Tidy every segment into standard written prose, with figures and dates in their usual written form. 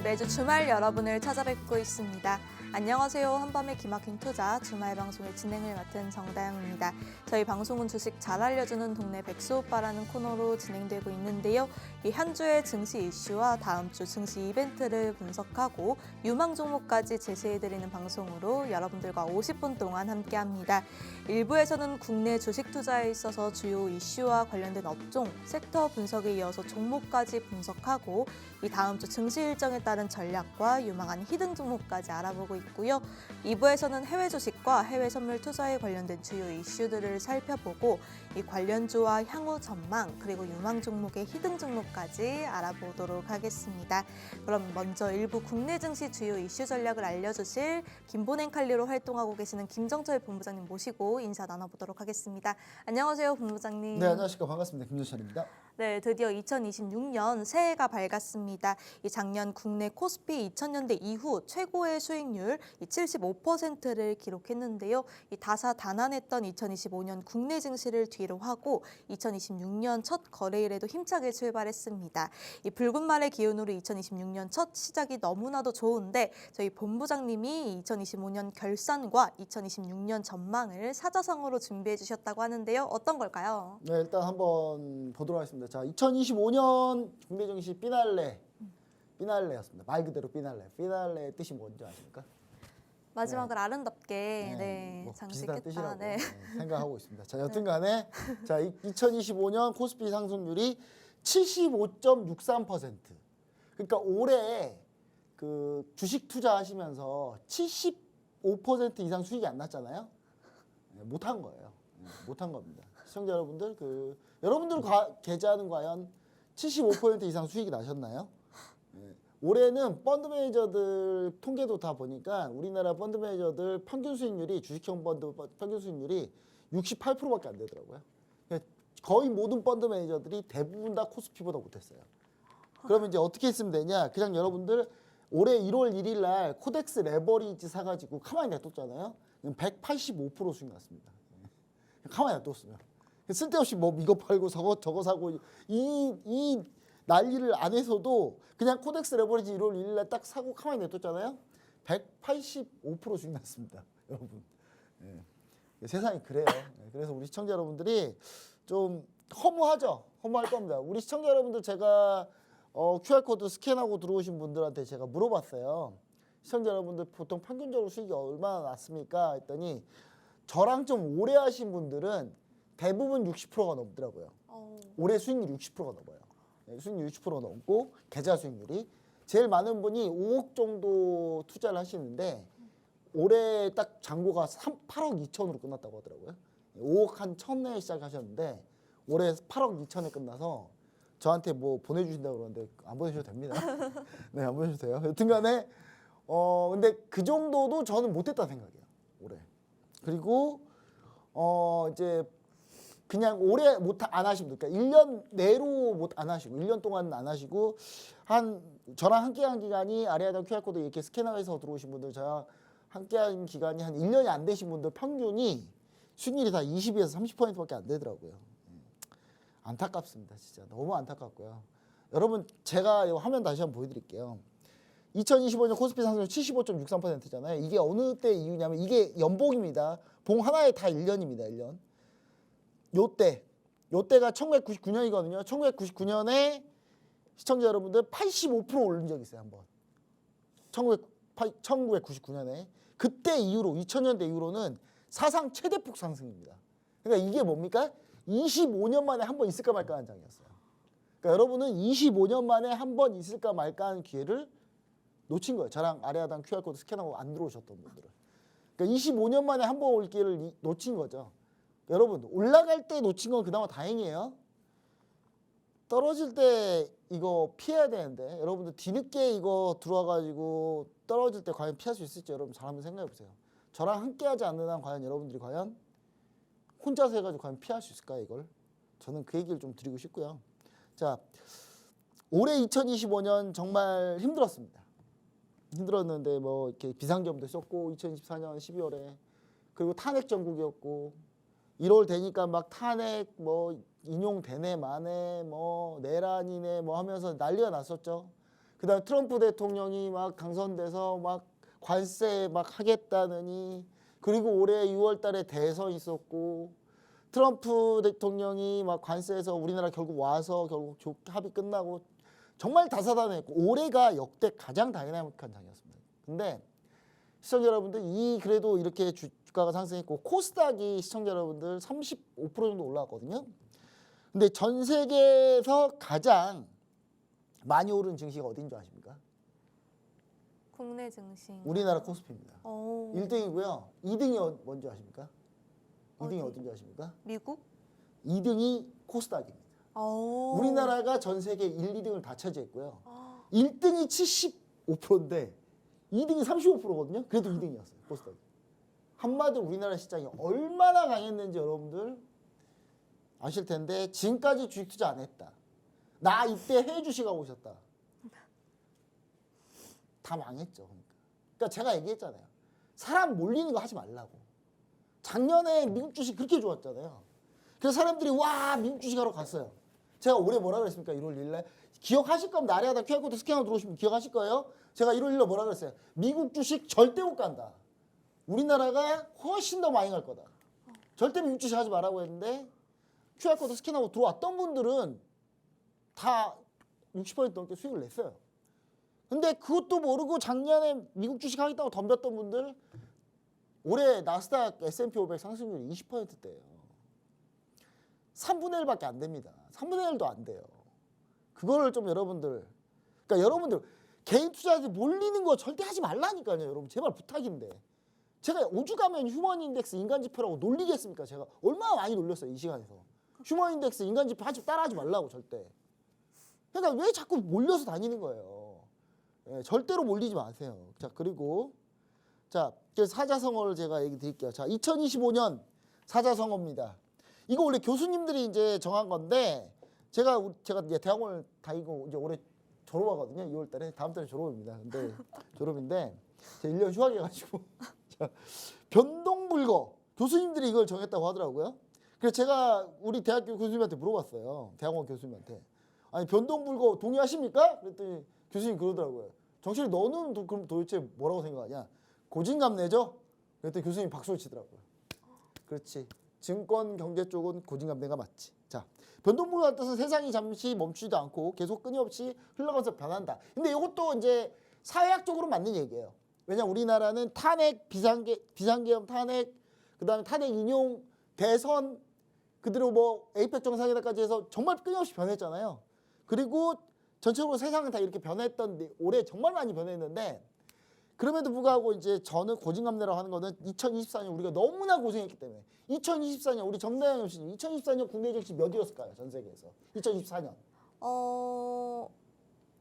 매주 주말 여러분을 찾아뵙고 있습니다. 안녕하세요. 한밤의 기막힌 투자 주말 방송의 진행을 맡은 정다영입니다. 저희 방송은 주식 잘 알려주는 동네 백수오빠라는 코너로 진행되고 있는데요. 한 주의 증시 이슈와 다음 주 증시 이벤트를 분석하고 유망 종목까지 제시해드리는 방송으로 여러분들과 50분 동안 함께합니다. 1부에서는 국내 주식 투자에 있어서 주요 이슈와 관련된 업종, 섹터 분석에 이어서 종목까지 분석하고 이 다음 주 증시 일정에 따른 전략과 유망한 히든 종목까지 알아보고 있고요. 2부에서는 해외 주식과 해외 선물 투자에 관련된 주요 이슈들을 살펴보고 이 관련주와 향후 전망 그리고 유망 종목의 히든 종목까지 알아보도록 하겠습니다. 그럼 먼저 1부 국내 증시 주요 이슈 전략을 알려주실 김보냉 칼리로 활동하고 계시는 김정철 본부장님 모시고 인사 나눠보도록 하겠습니다. 안녕하세요, 본부장님. 네, 안녕하십니까. 반갑습니다. 김정철입니다. 네, 드디어 2026년 새해가 밝았습니다. 이 작년 국내 코스피 2000년대 이후 최고의 수익률 75%를 기록했는데요. 이 다사다난했던 2025년 국내 증시를 뒤로 하고 2026년 첫 거래일에도 힘차게 출발했습니다. 이 붉은 말의 기운으로 2026년 첫 시작이 너무나도 좋은데 저희 본부장님이 2025년 결산과 2026년 전망을 사자성어로 준비해 주셨다고 하는데요. 어떤 걸까요? 네, 일단 한번 보도록 하겠습니다. 자, 2025년 국내 증시 피날레였습니다. 말 그대로 피날레의 뜻이 뭔지 아십니까? 마지막을 아름답게 뭐 장식했다. 비슷한 뜻이라고 네. 생각하고 있습니다. 자, 여튼간에 자, 2025년 코스피 상승률이 75.63%. 그러니까 올해 그 주식 투자하시면서 75% 이상 수익이 안 났잖아요. 네, 못한 거예요. 못한 겁니다. 시청자 여러분들 여러분들 계좌는 과연 75% 이상 수익이 나셨나요? 네. 올해는 펀드 매니저들 통계도 다 보니까 우리나라 펀드 매니저들 평균 수익률이 주식형 펀드 평균 수익률이 68%밖에 안 되더라고요. 거의 모든 펀드 매니저들이 대부분 다 코스피보다 못했어요. 그러면 이제 어떻게 했으면 되냐? 그냥 여러분들 올해 1월 1일 날 코덱스 레버리지 사가지고 가만히 냅뒀잖아요. 185% 수익 났습니다. 가만히 냅뒀으면. 쓸데없이 뭐 이거 팔고 저거 사고 이 난리를 안 해서도 그냥 코덱스 레버리지 1월 1일 날 딱 사고 가만히 냅뒀잖아요. 185% 수익 났습니다. 여러분. 네. 세상이 그래요. 네. 그래서 우리 시청자 여러분들이 좀 허무하죠. 허무할 겁니다. 우리 시청자 여러분들 제가 QR코드 스캔하고 들어오신 분들한테 제가 물어봤어요. 시청자 여러분들 보통 평균적으로 수익이 얼마나 났습니까? 했더니 저랑 좀 오래 하신 분들은 대부분 60%가 넘더라고요. 올해 수익률이 60%가 넘어요. 네, 수익률 60%가 넘고 계좌 수익률이 제일 많은 분이 5억 정도 투자를 하시는데 올해 딱 잔고가 8억 2천으로 끝났다고 하더라고요. 5억 한 1,000에 시작하셨는데 올해 8억 2천에 끝나서 저한테 뭐 보내주신다고 그러는데 안 보내주셔도 됩니다. 네, 안 보내주셔도 돼요. 여튼간에 근데 그 정도도 저는 못했다 생각해요. 올해. 그리고 이제 그냥 올해 안 하시면 그러니까 1년 내로 안 하시고 1년 동안 안 하시고 저랑 함께한 기간이 아래에다 QR코드 이렇게 스캐너해서 들어오신 분들 저랑 함께한 기간이 한 1년이 안 되신 분들 평균이 수익률이 다 20에서 30%밖에 안 되더라고요. 안타깝습니다. 진짜 너무 안타깝고요. 여러분 제가 이 화면 다시 한번 보여드릴게요. 2025년 코스피 상승률 75.63%잖아요. 이게 어느 때 이유냐면 이게 연봉입니다. 봉 하나에 다 1년입니다. 1년. 요때가 1999년이거든요. 1999년에 시청자 여러분들 85% 올린 적이 있어요. 한번. 1999년에. 그때 이후로 2000년대 이후로는 사상 최대폭 상승입니다. 그러니까 이게 뭡니까? 25년 만에 한 번 있을까 말까 하는 장이었어요. 그러니까 여러분은 25년 만에 한 번 있을까 말까 하는 기회를 놓친 거예요. 저랑 아래 하단 QR코드 스캔하고 안 들어오셨던 분들은. 그러니까 25년 만에 한 번 올 기회를 놓친 거죠. 여러분 올라갈 때 놓친 건 그나마 다행이에요. 떨어질 때 이거 피해야 되는데 여러분들 뒤늦게 이거 들어와가지고 떨어질 때 과연 피할 수 있을지 여러분 잘 한번 생각해 보세요. 저랑 함께하지 않는 한 과연 여러분들이 과연 혼자서 해가지고 과연 피할 수 있을까요 이걸? 저는 그 얘기를 좀 드리고 싶고요. 자, 올해 2025년 정말 힘들었습니다. 힘들었는데 뭐 이렇게 비상경도 썼고 2024년 12월에 그리고 탄핵 전국이었고 1월 되니까 막 탄핵 뭐 인용되네 마네 뭐 내란이네 뭐 하면서 난리가 났었죠. 그다음에 트럼프 대통령이 막 당선돼서 막 관세 막 하겠다느니 그리고 올해 6월 달에 대선 있었고 트럼프 대통령이 막 관세에서 우리나라 결국 와서 결국 합의 끝나고 정말 다사다난했고 올해가 역대 가장 다이나믹한 장이었습니다. 근데 시청자 여러분들 그래도 이렇게 주가가 상승했고 코스닥이 시청자 여러분들 35% 정도 올라왔거든요. 근데 전 세계에서 가장 많이 오른 증시가 어디인 줄 아십니까? 국내 증시. 우리나라 코스피입니다. 오. 1등이고요. 2등이 뭔지 아십니까? 2등이 어디? 어딘지 아십니까? 미국? 2등이 코스닥입니다. 오. 우리나라가 전 세계 1, 2등을 다 차지했고요. 아. 1등이 75%인데 2등이 35%거든요. 그래도 2등이었어요. 코스닥이. 한마디로 우리나라 시장이 얼마나 강했는지 여러분들 아실 텐데 지금까지 주식 투자 안 했다. 나 이때 해외 주식하고 오셨다. 다 망했죠. 그러니까 제가 얘기했잖아요. 사람 몰리는 거 하지 말라고. 작년에 미국 주식 그렇게 좋았잖아요. 그래서 사람들이 와 미국 주식하러 갔어요. 제가 올해 뭐라 그랬습니까? 1월 1일에 기억하실 거면 나래하다 QR코드 스캔하고 들어오시면 기억하실 거예요. 제가 1월 1일에 뭐라 그랬어요? 미국 주식 절대 못 간다. 우리나라가 훨씬 더 많이 갈 거다. 절대 미국 주식 하지 말라고 했는데 QR코드 스캔하고 들어왔던 분들은 다 60% 넘게 수익을 냈어요. 근데 그것도 모르고 작년에 미국 주식 하겠다고 덤볐던 분들 올해 나스닥 S&P 500 상승률이 20%대예요. 3분의 1밖에 안 됩니다. 3분의 1도 안 돼요. 그거를 좀 여러분들 그러니까 여러분들 개인 투자자들 몰리는 거 절대 하지 말라니까요. 여러분 제발 부탁인데. 제가 5주 가면 휴먼 인덱스 인간 지표라고 놀리겠습니까? 제가 얼마나 많이 놀렸어요. 이 시간에서. 휴먼 인덱스 인간 지표 따라하지 말라고 절대. 그러니까 왜 자꾸 몰려서 다니는 거예요. 예, 절대로 몰리지 마세요. 자, 그리고 자, 사자성어를 제가 얘기 드릴게요. 자, 2025년 사자성어입니다. 이거 원래 교수님들이 이제 정한 건데 제가 이제 대학원을 다니고 이제 올해 졸업하거든요. 2월 달에 다음 달에 졸업입니다. 근데 졸업인데 제가 1년 휴학해 가지고 변동불거 교수님들이 이걸 정했다고 하더라고요. 그래서 제가 우리 대학교 교수님한테 물어봤어요. 대학원 교수님한테. 아니 변동불거 동의하십니까? 그랬더니 교수님 그러더라고요. 정신이 너는 그럼 도대체 뭐라고 생각하냐? 고진감래죠? 그랬더니 교수님 박수를 치더라고요. 그렇지. 증권 경제 쪽은 고진감래가 맞지. 자, 변동불가의 뜻은 세상이 잠시 멈추지도 않고 계속 끊임없이 흘러가서 변한다. 근데 이것도 이제 사회학적으로 맞는 얘기예요. 왜냐면 우리나라는 탄핵, 비상계엄 탄핵, 그다음에 탄핵 인용, 대선, 그대로 뭐 에이펙 정상회담까지 해서 정말 끊임없이 변했잖아요. 그리고 전체적으로 세상은 다 이렇게 변했던 올해 정말 많이 변했는데 그럼에도 불구하고 이제 저는 고진감래라고 하는 거는 2024년 우리가 너무나 고생했기 때문에 2024년 우리 정다영 교수님 2024년 국내 증시 몇이었을까요? 전 세계에서 2024년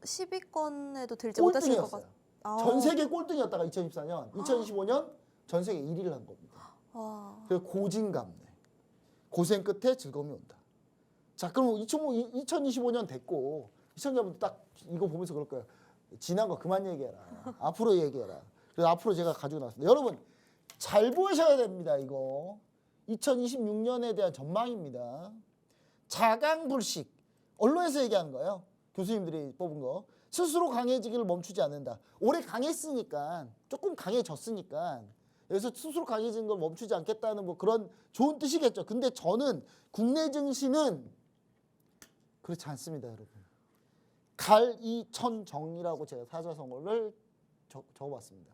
10위권에도 들지 못했을 것 꼴등이었어요. 같아요. 전 세계 꼴등이었다가 2024년 2025년 전 세계 1위를 한 겁니다. 와. 그래서 고진감래 고생 끝에 즐거움이 온다. 자, 그럼 2025년 됐고 시청자분들 딱 이거 보면서 그럴 거예요. 지난 거 그만 얘기해라. 앞으로 얘기해라. 그래서 앞으로 제가 가지고 나왔습니다. 여러분 잘 보셔야 됩니다. 이거 2026년에 대한 전망입니다. 자강불식 언론에서 얘기하는 거예요. 교수님들이 뽑은 거. 스스로 강해지기를 멈추지 않는다. 올해 강했으니까 조금 강해졌으니까 여기서 스스로 강해지는 걸 멈추지 않겠다는 뭐 그런 좋은 뜻이겠죠. 근데 저는 국내 증시는 그렇지 않습니다, 여러분. 갈이천정이라고 제가 사자성어를 적어봤습니다.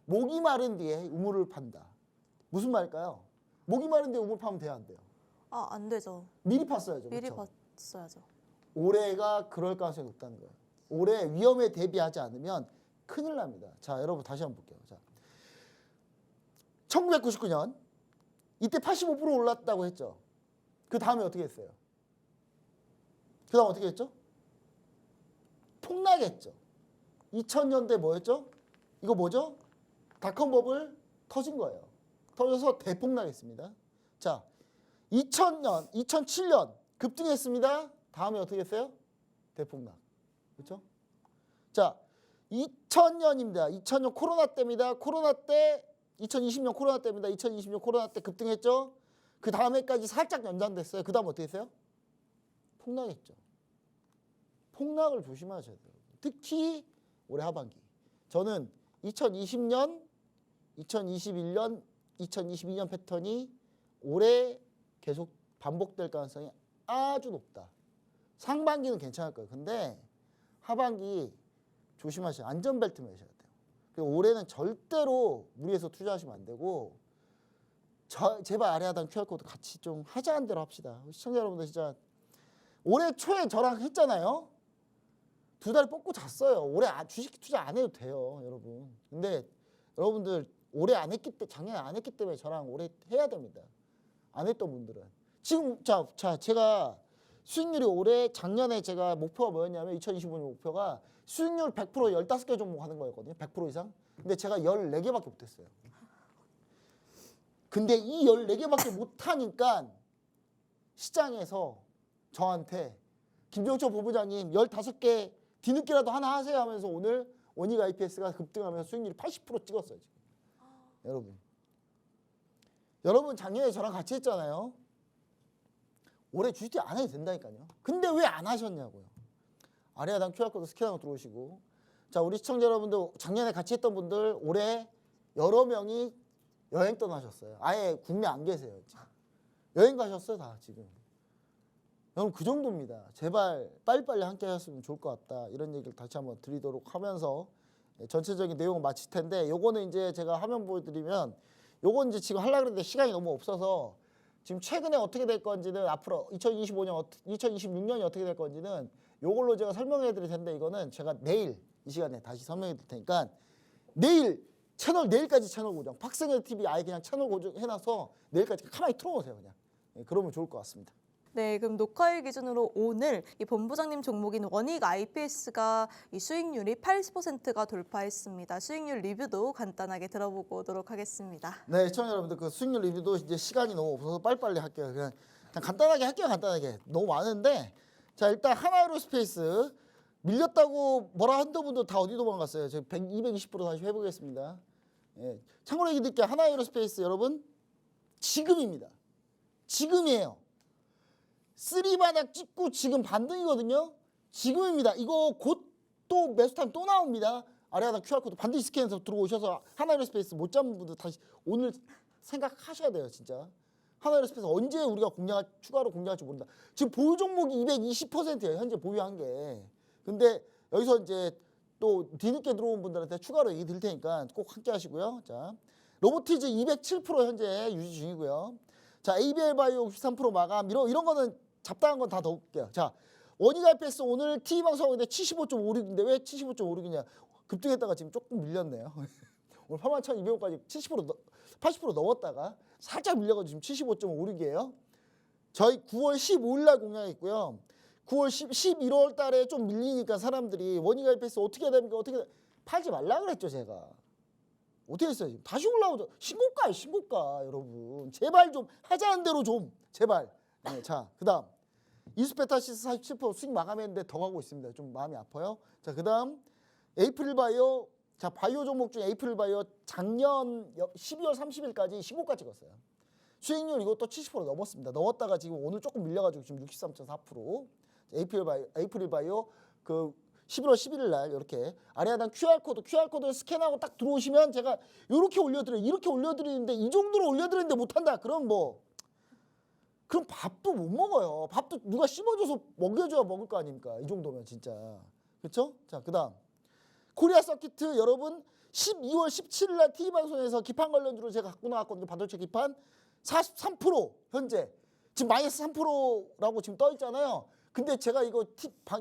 목이 마른 뒤에 우물을 판다. 무슨 말일까요? 목이 마른 뒤에 우물 파면 돼요, 안 돼요? 안 되죠. 미리 팠어야죠. 미리 그렇죠? 봤어야죠. 올해가 그럴 가능성이 높다는 거예요. 올해 위험에 대비하지 않으면 큰일 납니다. 자, 여러분 다시 한번 볼게요. 자, 1999년 이때 85% 올랐다고 했죠. 그 다음에 어떻게 했어요? 그 다음 어떻게 했죠? 폭락했죠. 2000년대 뭐였죠? 이거 뭐죠? 닷컴 버블 터진 거예요. 터져서 대폭락했습니다. 자, 2000년, 2007년 급등했습니다. 다음에 어떻게 했어요? 대폭락. 그렇죠? 자, 2000년입니다. 2000년 코로나 때입니다. 코로나 때 2020년 코로나 때입니다. 2020년 코로나 때 급등했죠. 그 다음 해까지 살짝 연장됐어요. 그 다음 어떻게 했어요? 폭락했죠. 폭락을 조심하셔야 돼요. 특히 올해 하반기. 저는 2020년, 2021년, 2022년 패턴이 올해 계속 반복될 가능성이 아주 높다. 상반기는 괜찮을 거예요. 근데 하반기 조심하셔야 안전벨트 매셔야 돼요. 그리고 올해는 절대로 무리해서 투자하시면 안 되고 제발 아래 하단 QR코드 같이 좀 하자는 대로 합시다. 시청자 여러분들 진짜 올해 초에 저랑 했잖아요. 2달 뽑고 잤어요. 올해 주식 투자 안 해도 돼요, 여러분. 근데 여러분들 올해 안 했기 때문에 작년에 안 했기 때문에 저랑 올해 해야 됩니다. 안 했던 분들은 지금 제가 수익률이 올해 작년에 제가 목표가 뭐였냐면 2025년 목표가 수익률 100% 15개 종목 하는 거였거든요. 100% 이상. 근데 제가 14개밖에 못했어요. 근데 이 14개밖에 못하니까 시장에서 저한테 김종철 본부장님 15개 뒤늦게라도 하나 하세요 하면서 오늘 원익 IPS가 급등하면서 수익률이 80% 찍었어요. 지금. 여러분 작년에 저랑 같이 했잖아요. 올해 주식 안 해도 된다니까요. 근데 왜 안 하셨냐고요. 아래 하단 QR코드 스캔하고 들어오시고. 자, 우리 시청자 여러분들 작년에 같이 했던 분들 올해 여러 명이 여행 떠나셨어요. 아예 국내 안 계세요. 지금. 여행 가셨어요 다 지금. 여러분 그 정도입니다. 제발 빨리빨리 함께 하셨으면 좋을 것 같다. 이런 얘기를 다시 한번 드리도록 하면서 전체적인 내용을 마칠 텐데 요거는 이제 제가 화면 보여드리면 요건 이제 지금 하려고 했는데 시간이 너무 없어서 지금 최근에 어떻게 될 건지는 앞으로 2025년, 2026년이 어떻게 될 건지는 요걸로 제가 설명해 드릴 텐데 이거는 제가 내일 이 시간에 다시 설명해 드릴 테니까 내일까지 채널 고정. 박승일 TV 아예 그냥 채널 고정 해놔서 내일까지 가만히 틀어놓으세요 그냥. 그러면 좋을 것 같습니다. 네, 그럼 녹화일 기준으로 오늘 이 본부장님 종목인 원익 IPS가 이 수익률이 80%가 돌파했습니다. 수익률 리뷰도 간단하게 들어보고 오도록 하겠습니다. 네, 시청자 여러분들 그 수익률 리뷰도 이제 시간이 너무 없어서 빨리빨리 할게요. 그냥 간단하게 할게요. 간단하게. 너무 많은데 자 일단 하나에로스페이스 밀렸다고 뭐라 한다 분도 다 어디 도망갔어요. 저 220% 다시 해보겠습니다. 예. 참고로 얘기 드릴게요. 하나에로스페이스 여러분 지금입니다. 지금이에요. 쓰리바닥 찍고 지금 반등이거든요. 지금입니다. 이거 곧 또 매수 타임 또 나옵니다. 아래 하단 QR코드 반드시 스캔해서 들어오셔서 하나에로스페이스 못 잡은 분들 다시 오늘 생각하셔야 돼요. 진짜. 하나에로스페이스 언제 우리가 추가로 공략할지 모른다. 지금 보유 종목이 220%예요. 현재 보유한 게. 근데 여기서 이제 또 뒤늦게 들어온 분들한테 추가로 얘기 드릴 테니까 꼭 함께 하시고요. 자, 로보티즈 207% 현재 유지 중이고요. 자, ABL 바이오 63% 마감 이런 거는 잡다한 건 다 넣을게요. 자, 원익 IPS 오늘 TV 방송하는데 75.56인데 왜 75.56이냐? 급등했다가 지금 조금 밀렸네요. 오늘 81,200원까지 80% 넘었다가 살짝 밀려가지고 지금 75.56이에요. 저희 9월 15일 날 공략했고요. 9월 11월 달에 좀 밀리니까 사람들이 원익 IPS 어떻게 해야 됩니까? 팔지 말라 그랬죠, 제가. 어떻게 했어요? 지금 다시 올라오죠. 신고가 여러분. 제발 좀 하자는 대로 좀 제발. 네, 자, 그다음 이수페타시스 47% 수익 마감했는데 더 가고 있습니다. 좀 마음이 아파요. 자, 그다음 에이프릴 바이오. 자, 바이오 종목 중에 에이프릴 바이오 작년 12월 30일까지 신고가 찍었어요. 수익률 이것도 70% 넘었습니다. 넘었다가 지금 오늘 조금 밀려가지고 지금 63.4%. 에이프릴 바이오 그 11월 11일 날 이렇게 아래 하단 QR코드 스캔하고 딱 들어오시면 제가 이렇게 올려드리는데 이 정도로 올려드리는데 못한다. 그럼 밥도 못 먹어요. 밥도 누가 씹어줘서 먹여줘야 먹을 거 아닙니까? 이 정도면 진짜. 그렇죠? 자, 그다음 코리아 서키트 여러분 12월 17일 날 TV방송에서 기판 관련주로 제가 갖고 나왔거든요. 반도체 기판 43% 현재 지금 마이너스 3%라고 지금 떠 있잖아요. 근데 제가 이거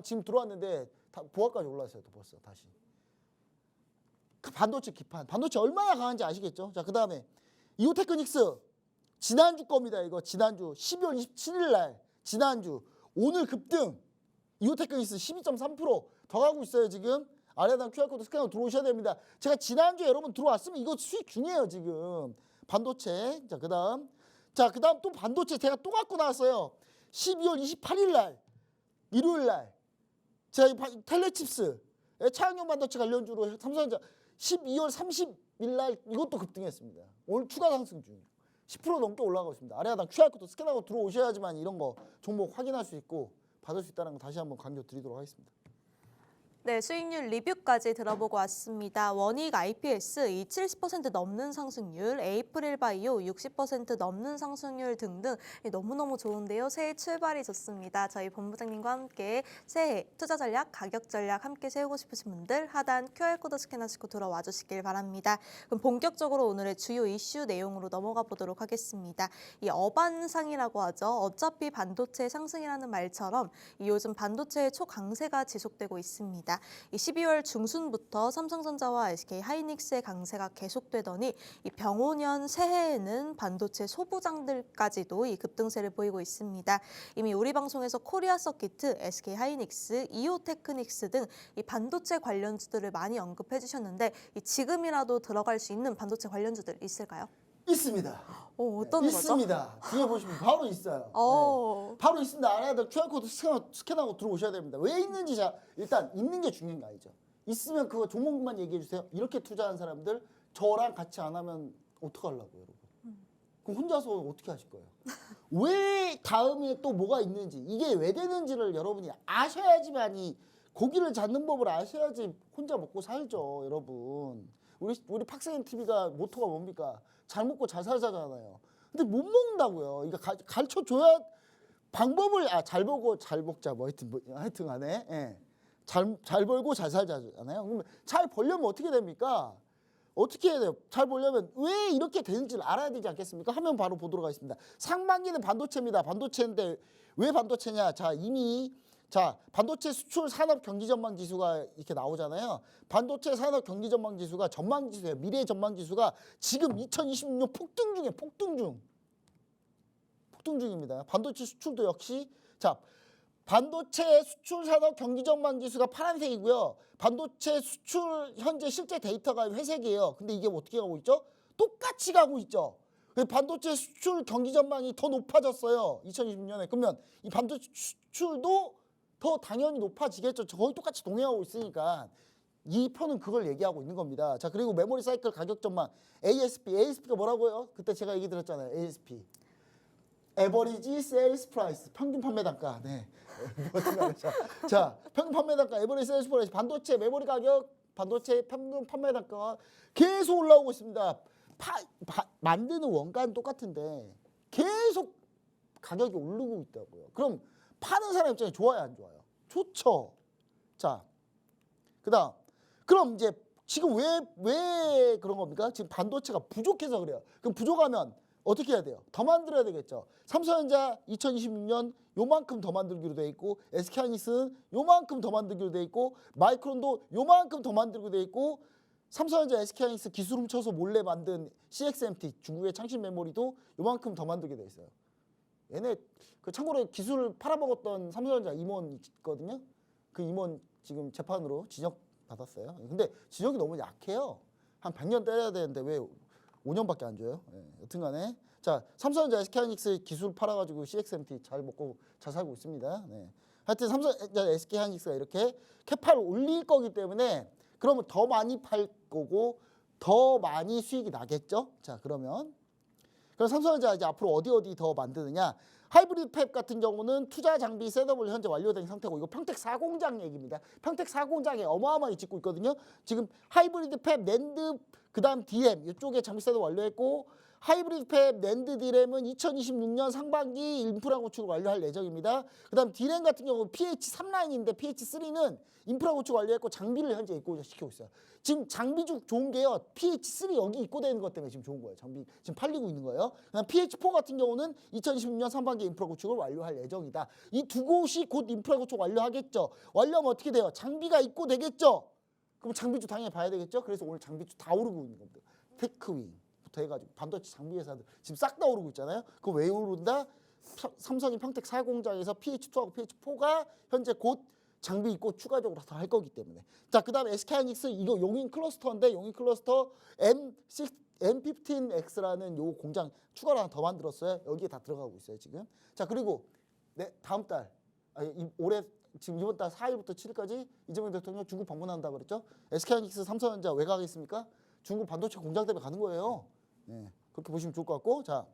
지금 들어왔는데 보합까지 올라왔어요. 또 벌써 다시. 그 반도체 기판. 반도체 얼마나 강한지 아시겠죠? 자, 그다음에 이오테크닉스 지난주 겁니다. 이거 지난주 12월 27일 날 지난주 오늘 급등 이오테크닉스 12.3% 더 가고 있어요. 지금 아래 하단 QR코드 스캔하고 들어오셔야 됩니다. 제가 지난주에 여러분 들어왔으면 이거 수익 중이에요. 지금 반도체. 자, 그다음 또 반도체 제가 또 갖고 나왔어요. 12월 28일 날 일요일 날 제가 텔레칩스 차량용 반도체 관련주로 삼성전자 12월 30일 날 이것도 급등했습니다. 오늘 추가 상승 중. 10% 넘게 올라가고 있습니다. 아래 하단 QR코드 스캔하고 들어오셔야지만 이런 거 종목 확인할 수 있고 받을 수 있다는 거 다시 한번 강조 드리도록 하겠습니다. 네, 수익률 리뷰까지 들어보고 왔습니다. 원익 IPS 이 70% 넘는 상승률, 에이프릴 바이오 60% 넘는 상승률 등등 너무너무 좋은데요. 새해 출발이 좋습니다. 저희 본부장님과 함께 새해 투자 전략, 가격 전략 함께 세우고 싶으신 분들 하단 QR코드 스캔하시고 들어와 주시길 바랍니다. 그럼 본격적으로 오늘의 주요 이슈 내용으로 넘어가 보도록 하겠습니다. 이 어반상이라고 하죠. 어차피 반도체 상승이라는 말처럼 요즘 반도체의 초강세가 지속되고 있습니다. 이 12월 중순부터 삼성전자와 SK하이닉스의 강세가 계속되더니 이 병오년 새해에는 반도체 소부장들까지도 이 급등세를 보이고 있습니다. 이미 우리 방송에서 코리아 서키트, SK하이닉스, 이오테크닉스 등 이 반도체 관련주들을 많이 언급해 주셨는데 지금이라도 들어갈 수 있는 반도체 관련주들 있을까요? 있습니다. 어떤 거죠? 있습니다. 뒤에 보시면 바로 있어요. 네. 바로 있습니다. 알아야 될 QR코드 스캔하고 들어오셔야 됩니다. 왜 있는지 일단 있는 게 중요한 거 아니죠. 있으면 그거 종목만 얘기해 주세요. 이렇게 투자한 사람들 저랑 같이 안 하면 어떡하려고요, 여러분. 그럼 혼자서 어떻게 하실 거예요? 왜 다음에 또 뭐가 있는지 이게 왜 되는지를 여러분이 아셔야지만이 고기를 잡는 법을 아셔야지 혼자 먹고 살죠, 여러분. 우리 팍스앤 TV가 모토가 뭡니까? 잘 먹고 잘 살자잖아요. 근데 못 먹는다고요. 이거 가르쳐 줘야 방법을 잘 벌고 잘 먹자 뭐 하여튼 간에 예. 잘 벌고 잘 살자잖아요. 그러면 잘 벌려면 어떻게 됩니까? 어떻게 해야 돼요? 잘 벌려면 왜 이렇게 되는지를 알아야 되지 않겠습니까? 화면 바로 보도록 하겠습니다. 상반기는 반도체입니다. 반도체인데 왜 반도체냐? 반도체 수출 산업 경기 전망 지수가 이렇게 나오잖아요. 반도체 산업 경기 전망 지수가 전망 지수예요. 미래 전망 지수가 지금 2026년 폭등 중입니다. 반도체 수출도 역시 반도체 수출 산업 경기 전망 지수가 파란색이고요. 반도체 수출 현재 실제 데이터가 회색이에요. 근데 이게 어떻게 가고 있죠? 똑같이 가고 있죠. 반도체 수출 경기 전망이 더 높아졌어요. 2026년에. 그러면 이 반도체 수출도 더 당연히 높아지겠죠. 거의 똑같이 동행하고 있으니까 이 표는 그걸 얘기하고 있는 겁니다. 자, 그리고 메모리 사이클 가격 전망 ASP가 뭐라고요? 그때 제가 얘기 드렸잖아요. ASP 에버리지 세일스 프라이스 평균 판매 단가. 네. 자, 평균 판매 단가 에버리지 세일스 프라이스 반도체 메모리 가격 반도체 평균 판매 단가가 계속 올라오고 있습니다. 만드는 원가는 똑같은데 계속 가격이 오르고 있다고요. 그럼 파는 사람 입장에 좋아요, 안 좋아요? 좋죠. 자, 그럼 이제 지금 왜 그런 겁니까? 지금 반도체가 부족해서 그래요. 그럼 부족하면 어떻게 해야 돼요? 더 만들어야 되겠죠. 삼성전자 2026년 요만큼 더 만들기로 돼 있고 SK하이닉스는 요만큼 더 만들기로 돼 있고 마이크론도 요만큼 더 만들기로 돼 있고 삼성전자 SK하이닉스 기술 훔쳐서 몰래 만든 CXMT 중국의 창신 메모리도 요만큼 더 만들게 돼 있어요. 얘네 참고로 기술을 팔아먹었던 삼성전자 임원 있거든요. 그 임원 지금 재판으로 진역 받았어요. 근데 진역이 너무 약해요. 한 100년 때려야 되는데 왜 5년밖에 안 줘요? 여튼간에 삼성전자 SK하이닉스 기술 팔아가지고 CXMT 잘 먹고 잘 살고 있습니다. 하여튼 삼성전자 SK하이닉스가 이렇게 캐파를 올릴 거기 때문에 그러면 더 많이 팔 거고 더 많이 수익이 나겠죠. 자, 그럼 삼성전자 이제 앞으로 어디 더 만드느냐? 하이브리드 팹 같은 경우는 투자 장비 셋업을 현재 완료된 상태고 이거 평택 4공장 얘기입니다. 평택 4공장에 어마어마하게 짓고 있거든요. 지금 하이브리드 팹 낸드 그다음 DM 이쪽에 장비 셋업 완료했고 하이브리드 팹 낸드 D램은 2026년 상반기 인프라 구축을 완료할 예정입니다. 그다음 D램 같은 경우 PH3 라인인데 PH3는 인프라 구축 완료했고 장비를 현재 입고시키고 있어요. 지금 장비 중 좋은 게요. PH3 여기 입고되는 것 때문에 지금 좋은 거예요. 장비 지금 팔리고 있는 거예요. 그다음 PH4 같은 경우는 2026년 상반기 인프라 구축을 완료할 예정이다. 이 두 곳이 곧 인프라 구축 완료하겠죠. 완료하면 어떻게 돼요? 장비가 입고되겠죠. 그럼 장비주 당연히 봐야 되겠죠. 그래서 오늘 장비주 다 오르고 있는 겁니다. 테크윈부터 해가지고 반도체 장비 회사들 지금 싹 다 오르고 있잖아요. 그거 왜 오른다? 삼성이 평택 4공장에서 PH2하고 PH4가 현재 곧 장비 있고 추가적으로 더 할 거기 때문에. 자, 그다음에 SK하이닉스 이거 용인 클러스터인데 용인 클러스터 M15X라는 요 공장 추가로 하나 더 만들었어요. 여기에 다 들어가고 있어요 지금. 자, 그리고 다음 달 올해 지금 이번 달 4일부터 7일까지 이재명 대통령 중국 방문한다고 그랬죠. SK하이닉스 삼성전자 왜 가겠습니까? 중국 반도체 공장 때문에 가는 거예요. 그렇게 보시면 좋을 것 같고. 자,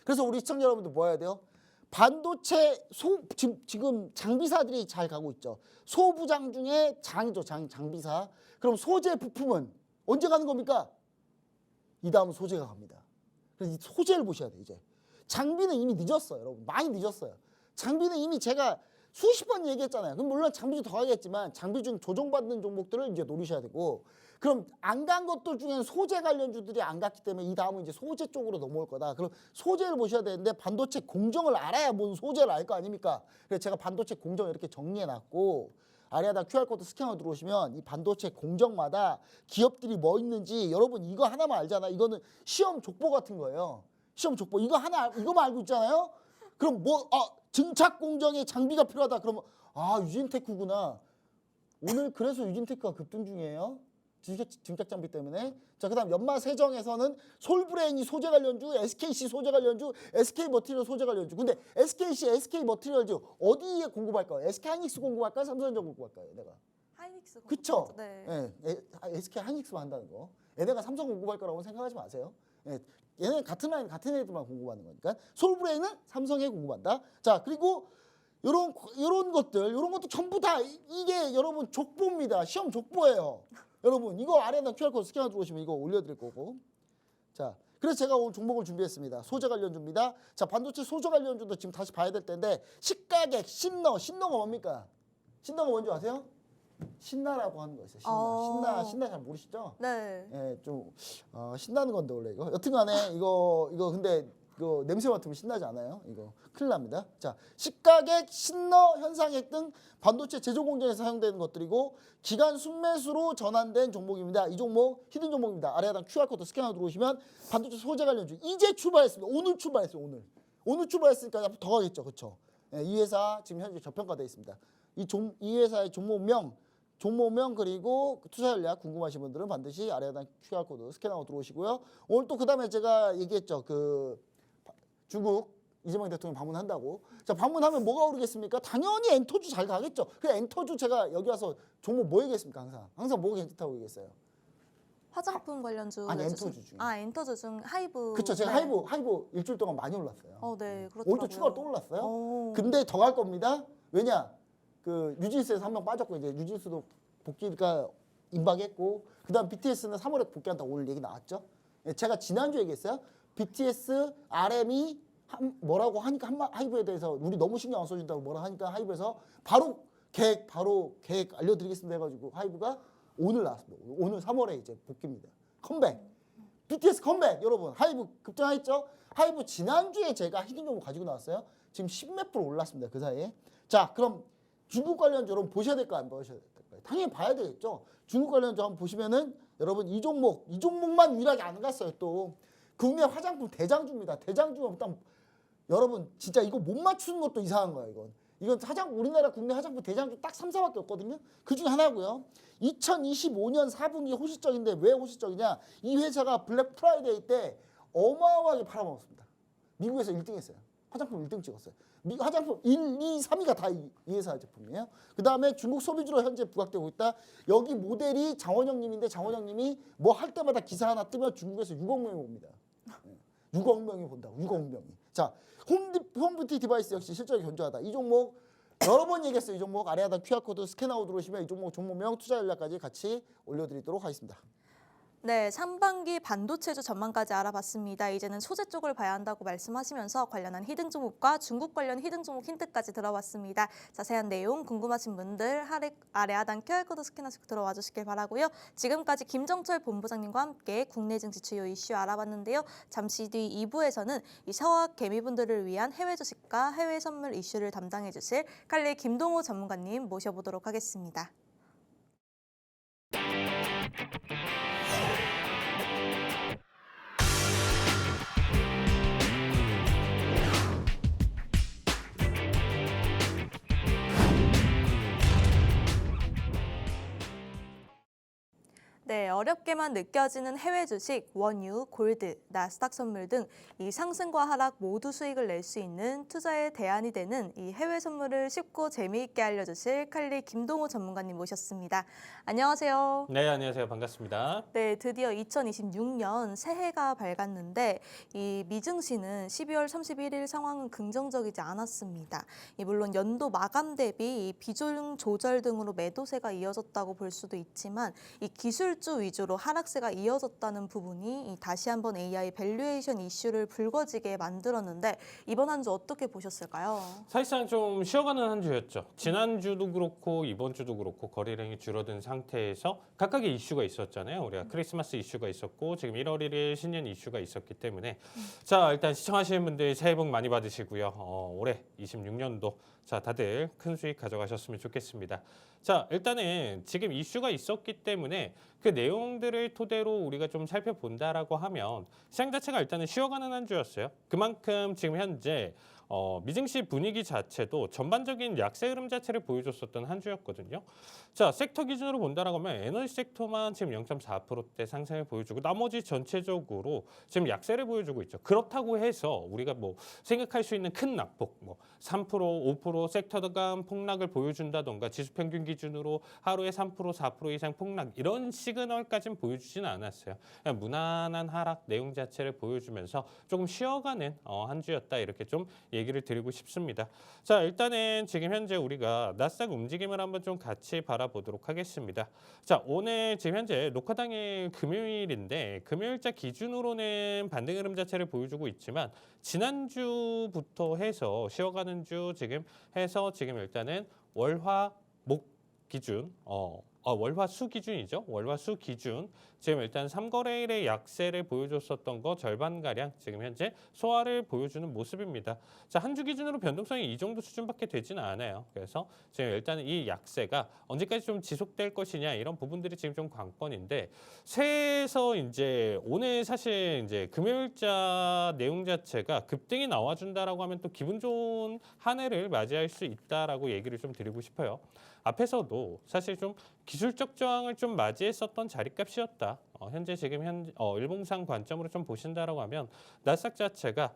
그래서 우리 시청자 여러분들 뭐 해야 돼요? 반도체 지금 장비사들이 잘 가고 있죠. 소부장 중에 장이죠. 장비사. 그럼 소재 부품은 언제 가는 겁니까? 이 다음 소재가 갑니다. 그래서 이 소재를 보셔야 돼요. 이제 장비는 이미 늦었어요. 여러분 많이 늦었어요. 장비는 이미 제가 수십 번 얘기했잖아요. 그럼 물론 장비 중 더 하겠지만 장비 중 조정받는 종목들을 이제 노리셔야 되고, 그럼 안 간 것들 중에는 소재 관련주들이 안 갔기 때문에 이 다음은 이제 소재 쪽으로 넘어올 거다. 그럼 소재를 보셔야 되는데 반도체 공정을 알아야 뭔 소재를 알 거 아닙니까? 그래서 제가 반도체 공정 이렇게 정리해 놨고, 아래에다 QR코드 스캐너 들어오시면 이 반도체 공정마다 기업들이 뭐 있는지, 여러분 이거 하나만 알잖아. 이거는 시험 족보 같은 거예요. 시험 족보. 이거 하나, 이거만 알고 있잖아요. 그럼 증착 공정에 장비가 필요하다. 그러면 유진테크구나. 오늘 그래서 유진테크가 급등 중이에요. 증착 장비 때문에. 자, 그다음 연마세정에서는 솔브레인이 소재 관련주, SKC 소재 관련주, SK 머티리얼 소재 관련주. 근데 SKC, SK 머티리얼주 어디에 공급할까요? SK 하이닉스 공급할까요? 삼성전자 공급할까요? 내가. 하이닉스. 그쵸? 네. SK 하이닉스만 한다는 거. 얘네가 삼성 공급할 거라고 생각하지 마세요. 얘네 같은 라인, 같은 애들만 공급하는 거니까. 솔브레인은 삼성에 공급한다. 자, 그리고 요런 것들 전부 다 이게 여러분 족보입니다. 시험 족보예요. 여러분 이거 아래에다 QR코드 스캐너 들어오시면 이거 올려드릴 거고. 자, 그래서 제가 오늘 종목을 준비했습니다. 소재 관련주입니다. 자, 반도체 소재 관련주도 지금 다시 봐야 될 텐데, 시가객, 신너가 뭡니까? 신너가 뭔지 아세요? 신나라고 하는 거 있어요. 신나 잘 모르시죠? 네. 좀 신나는 건데 원래 이거. 여튼간에 이거 근데 이거 냄새 맡으면 신나지 않아요? 이거 큰일 납니다. 자, 시가객, 신너, 현상액 등 반도체 제조 공정에서 사용되는 것들이고, 기간 순매수로 전환된 종목입니다. 이 종목 히든 종목입니다. 아래에다 QR코드 스캐너 들어오시면 반도체 소재 관련주 이제 출발했습니다. 오늘 출발했어요. 오늘 출발했으니까 앞으로 더 가겠죠, 그렇죠? 이 회사 지금 현재 저평가되어 있습니다. 이 회사의 종목명 그리고 투자 전략 궁금하신 분들은 반드시 아래에다 QR코드 스캔하고 들어오시고요. 오늘 또 그다음에 제가 얘기했죠. 중국 이재명 대통령 방문한다고. 자, 방문하면 뭐가 오르겠습니까? 당연히 엔터주 잘 가겠죠. 그 엔터주 제가 여기 와서 종목 뭐 얘기했습니까? 항상 뭐가 괜찮다고 얘기했어요. 화장품 관련주. 아니, 엔터주 중. 엔터주 중 하이브. 그렇죠. 제가 네. 하이브 일주일 동안 많이 올랐어요. 네, 그렇더라고요. 오늘도 추가로 또 올랐어요. 근데 더 갈 겁니다. 왜냐? 뉴진스에서 한 명 빠졌고, 이제 뉴진스도 복귀가 임박했고, 그다음 BTS는 3월에 복귀한다고 오늘 얘기 나왔죠. 제가 지난주 얘기했어요. BTS, RM이 뭐라고 하니까 하이브에 대해서 우리 너무 신경 안 써준다고 뭐라 하니까 하이브에서 바로 계획 알려드리겠습니다 해가지고 하이브가 오늘 나왔습니다. 오늘 3월에 이제 복귀입니다. 컴백. BTS 컴백. 여러분 하이브 급등했죠. 하이브 지난주에 제가 히든 종목 가지고 나왔어요. 지금 10몇 프로 올랐습니다. 그 사이에. 자, 그럼 중국 관련주 여러분 보셔야 될까요? 안 보셔야 될까요? 당연히 봐야 되겠죠. 중국 관련주 한번 보시면은 여러분 이 종목만 유일하게 안 갔어요. 또 국내 화장품 대장주입니다. 대장주가 딱 여러분 진짜 이거 못 맞추는 것도 이상한 거예요. 이건 우리나라 국내 화장품 대장주 딱 3, 4밖에 없거든요. 그 중에 하나고요. 2025년 4분기 호실적인데 왜 호실적이냐? 이 회사가 블랙 프라이데이 때 어마어마하게 팔아먹었습니다. 미국에서 1등 했어요. 화장품 1등 찍었어요. 화장품 1, 2, 3위가 다 이 회사 제품이에요. 그 다음에 중국 소비주로 현재 부각되고 있다. 여기 모델이 장원영님인데 장원영님이 뭐 할 때마다 기사 하나 뜨면 중국에서 6억 명이 봅니다. 6억 명이 본다고. 6억 명이. 자, 홈뷰티 디바이스 역시 실적이 견조하다. 이 종목 여러 번 얘기했어요. 이 종목 아래에다 QR코드 스캔하고 들어오시면 이 종목명 투자 전략까지 같이 올려드리도록 하겠습니다. 네, 상반기 반도체주 전망까지 알아봤습니다. 이제는 소재 쪽을 봐야 한다고 말씀하시면서 관련한 히든 종목과 중국 관련 히든 종목 힌트까지 들어봤습니다. 자세한 내용 궁금하신 분들 아래 하단 QR코드 스캔하시고 들어와 주시길 바라고요. 지금까지 김정철 본부장님과 함께 국내 증시 주요 이슈 알아봤는데요. 잠시 뒤 2부에서는 이 샤워학 개미분들을 위한 해외 주식과 해외 선물 이슈를 담당해 주실 칼리 김동호 전문가님 모셔보도록 하겠습니다. 네, 어렵게만 느껴지는 해외 주식, 원유, 골드, 나스닥 선물 등 이 상승과 하락 모두 수익을 낼 수 있는 투자의 대안이 되는 이 해외 선물을 쉽고 재미있게 알려주실 칼리 김동호 전문가님 모셨습니다. 안녕하세요. 네, 안녕하세요. 반갑습니다. 네, 드디어 2026년 새해가 밝았는데 이 미증시는 12월 31일 상황은 긍정적이지 않았습니다. 물론 연도 마감 대비 이 비중 조절 등으로 매도세가 이어졌다고 볼 수도 있지만 이 기술주 위주로 하락세가 이어졌다는 부분이 다시 한번 AI 밸류에이션 이슈를 불거지게 만들었는데 이번 한 주 어떻게 보셨을까요? 사실상 좀 쉬어가는 한 주였죠. 지난주도 그렇고 이번 주도 그렇고 거래량이 줄어든 상태에서 각각의 이슈가 있었잖아요. 우리가 크리스마스 이슈가 있었고 지금 1월 1일 신년 이슈가 있었기 때문에 자, 일단 시청하시는 분들 새해 복 많이 받으시고요. 올해 26년도 자, 다들 큰 수익 가져가셨으면 좋겠습니다. 자, 일단은 지금 이슈가 있었기 때문에 그 내용들을 토대로 우리가 좀 살펴본다라고 하면 시장 자체가 일단은 쉬어가는 한 주였어요. 그만큼 지금 현재 미증시 분위기 자체도 전반적인 약세 흐름 자체를 보여줬었던 한 주였거든요. 자, 섹터 기준으로 본다라고 하면 에너지 섹터만 지금 0.4%대 상승을 보여주고 나머지 전체적으로 지금 약세를 보여주고 있죠. 그렇다고 해서 우리가 뭐 생각할 수 있는 큰 낙폭, 뭐 3%, 5% 섹터 간 폭락을 보여준다던가 지수평균 기준으로 하루에 3%, 4% 이상 폭락 이런 시그널까지는 보여주지는 않았어요. 그냥 무난한 하락 내용 자체를 보여주면서 조금 쉬어가는 한 주였다 이렇게 좀 얘기를 드리고 싶습니다. 자, 일단은 지금 현재 우리가 나스닥 움직임을 한번 좀 같이 바라보도록 하겠습니다. 자, 오늘 지금 현재 녹화 당일 금요일인데 금요일자 기준으로는 반등 흐름 자체를 보여주고 있지만 지난주부터 해서 쉬어가는 주 지금 해서 지금 일단은 월화 목 기준 월화 수 기준이죠. 월화 수 기준 지금 일단 3거래일의 약세를 보여줬었던 거 절반가량 지금 현재 소화를 보여주는 모습입니다. 자, 한 주 기준으로 변동성이 이 정도 수준밖에 되지는 않아요. 그래서 지금 일단 이 약세가 언제까지 좀 지속될 것이냐 이런 부분들이 지금 좀 관건인데 새해에서 이제 오늘 사실 이제 금요일자 내용 자체가 급등이 나와준다라고 하면 또 기분 좋은 한 해를 맞이할 수 있다라고 얘기를 좀 드리고 싶어요. 앞에서도 사실 좀 기술적 저항을 좀 맞이했었던 자리값이었다. 현재 지금 일봉상 관점으로 좀 보신다라고 하면 나스닥 자체가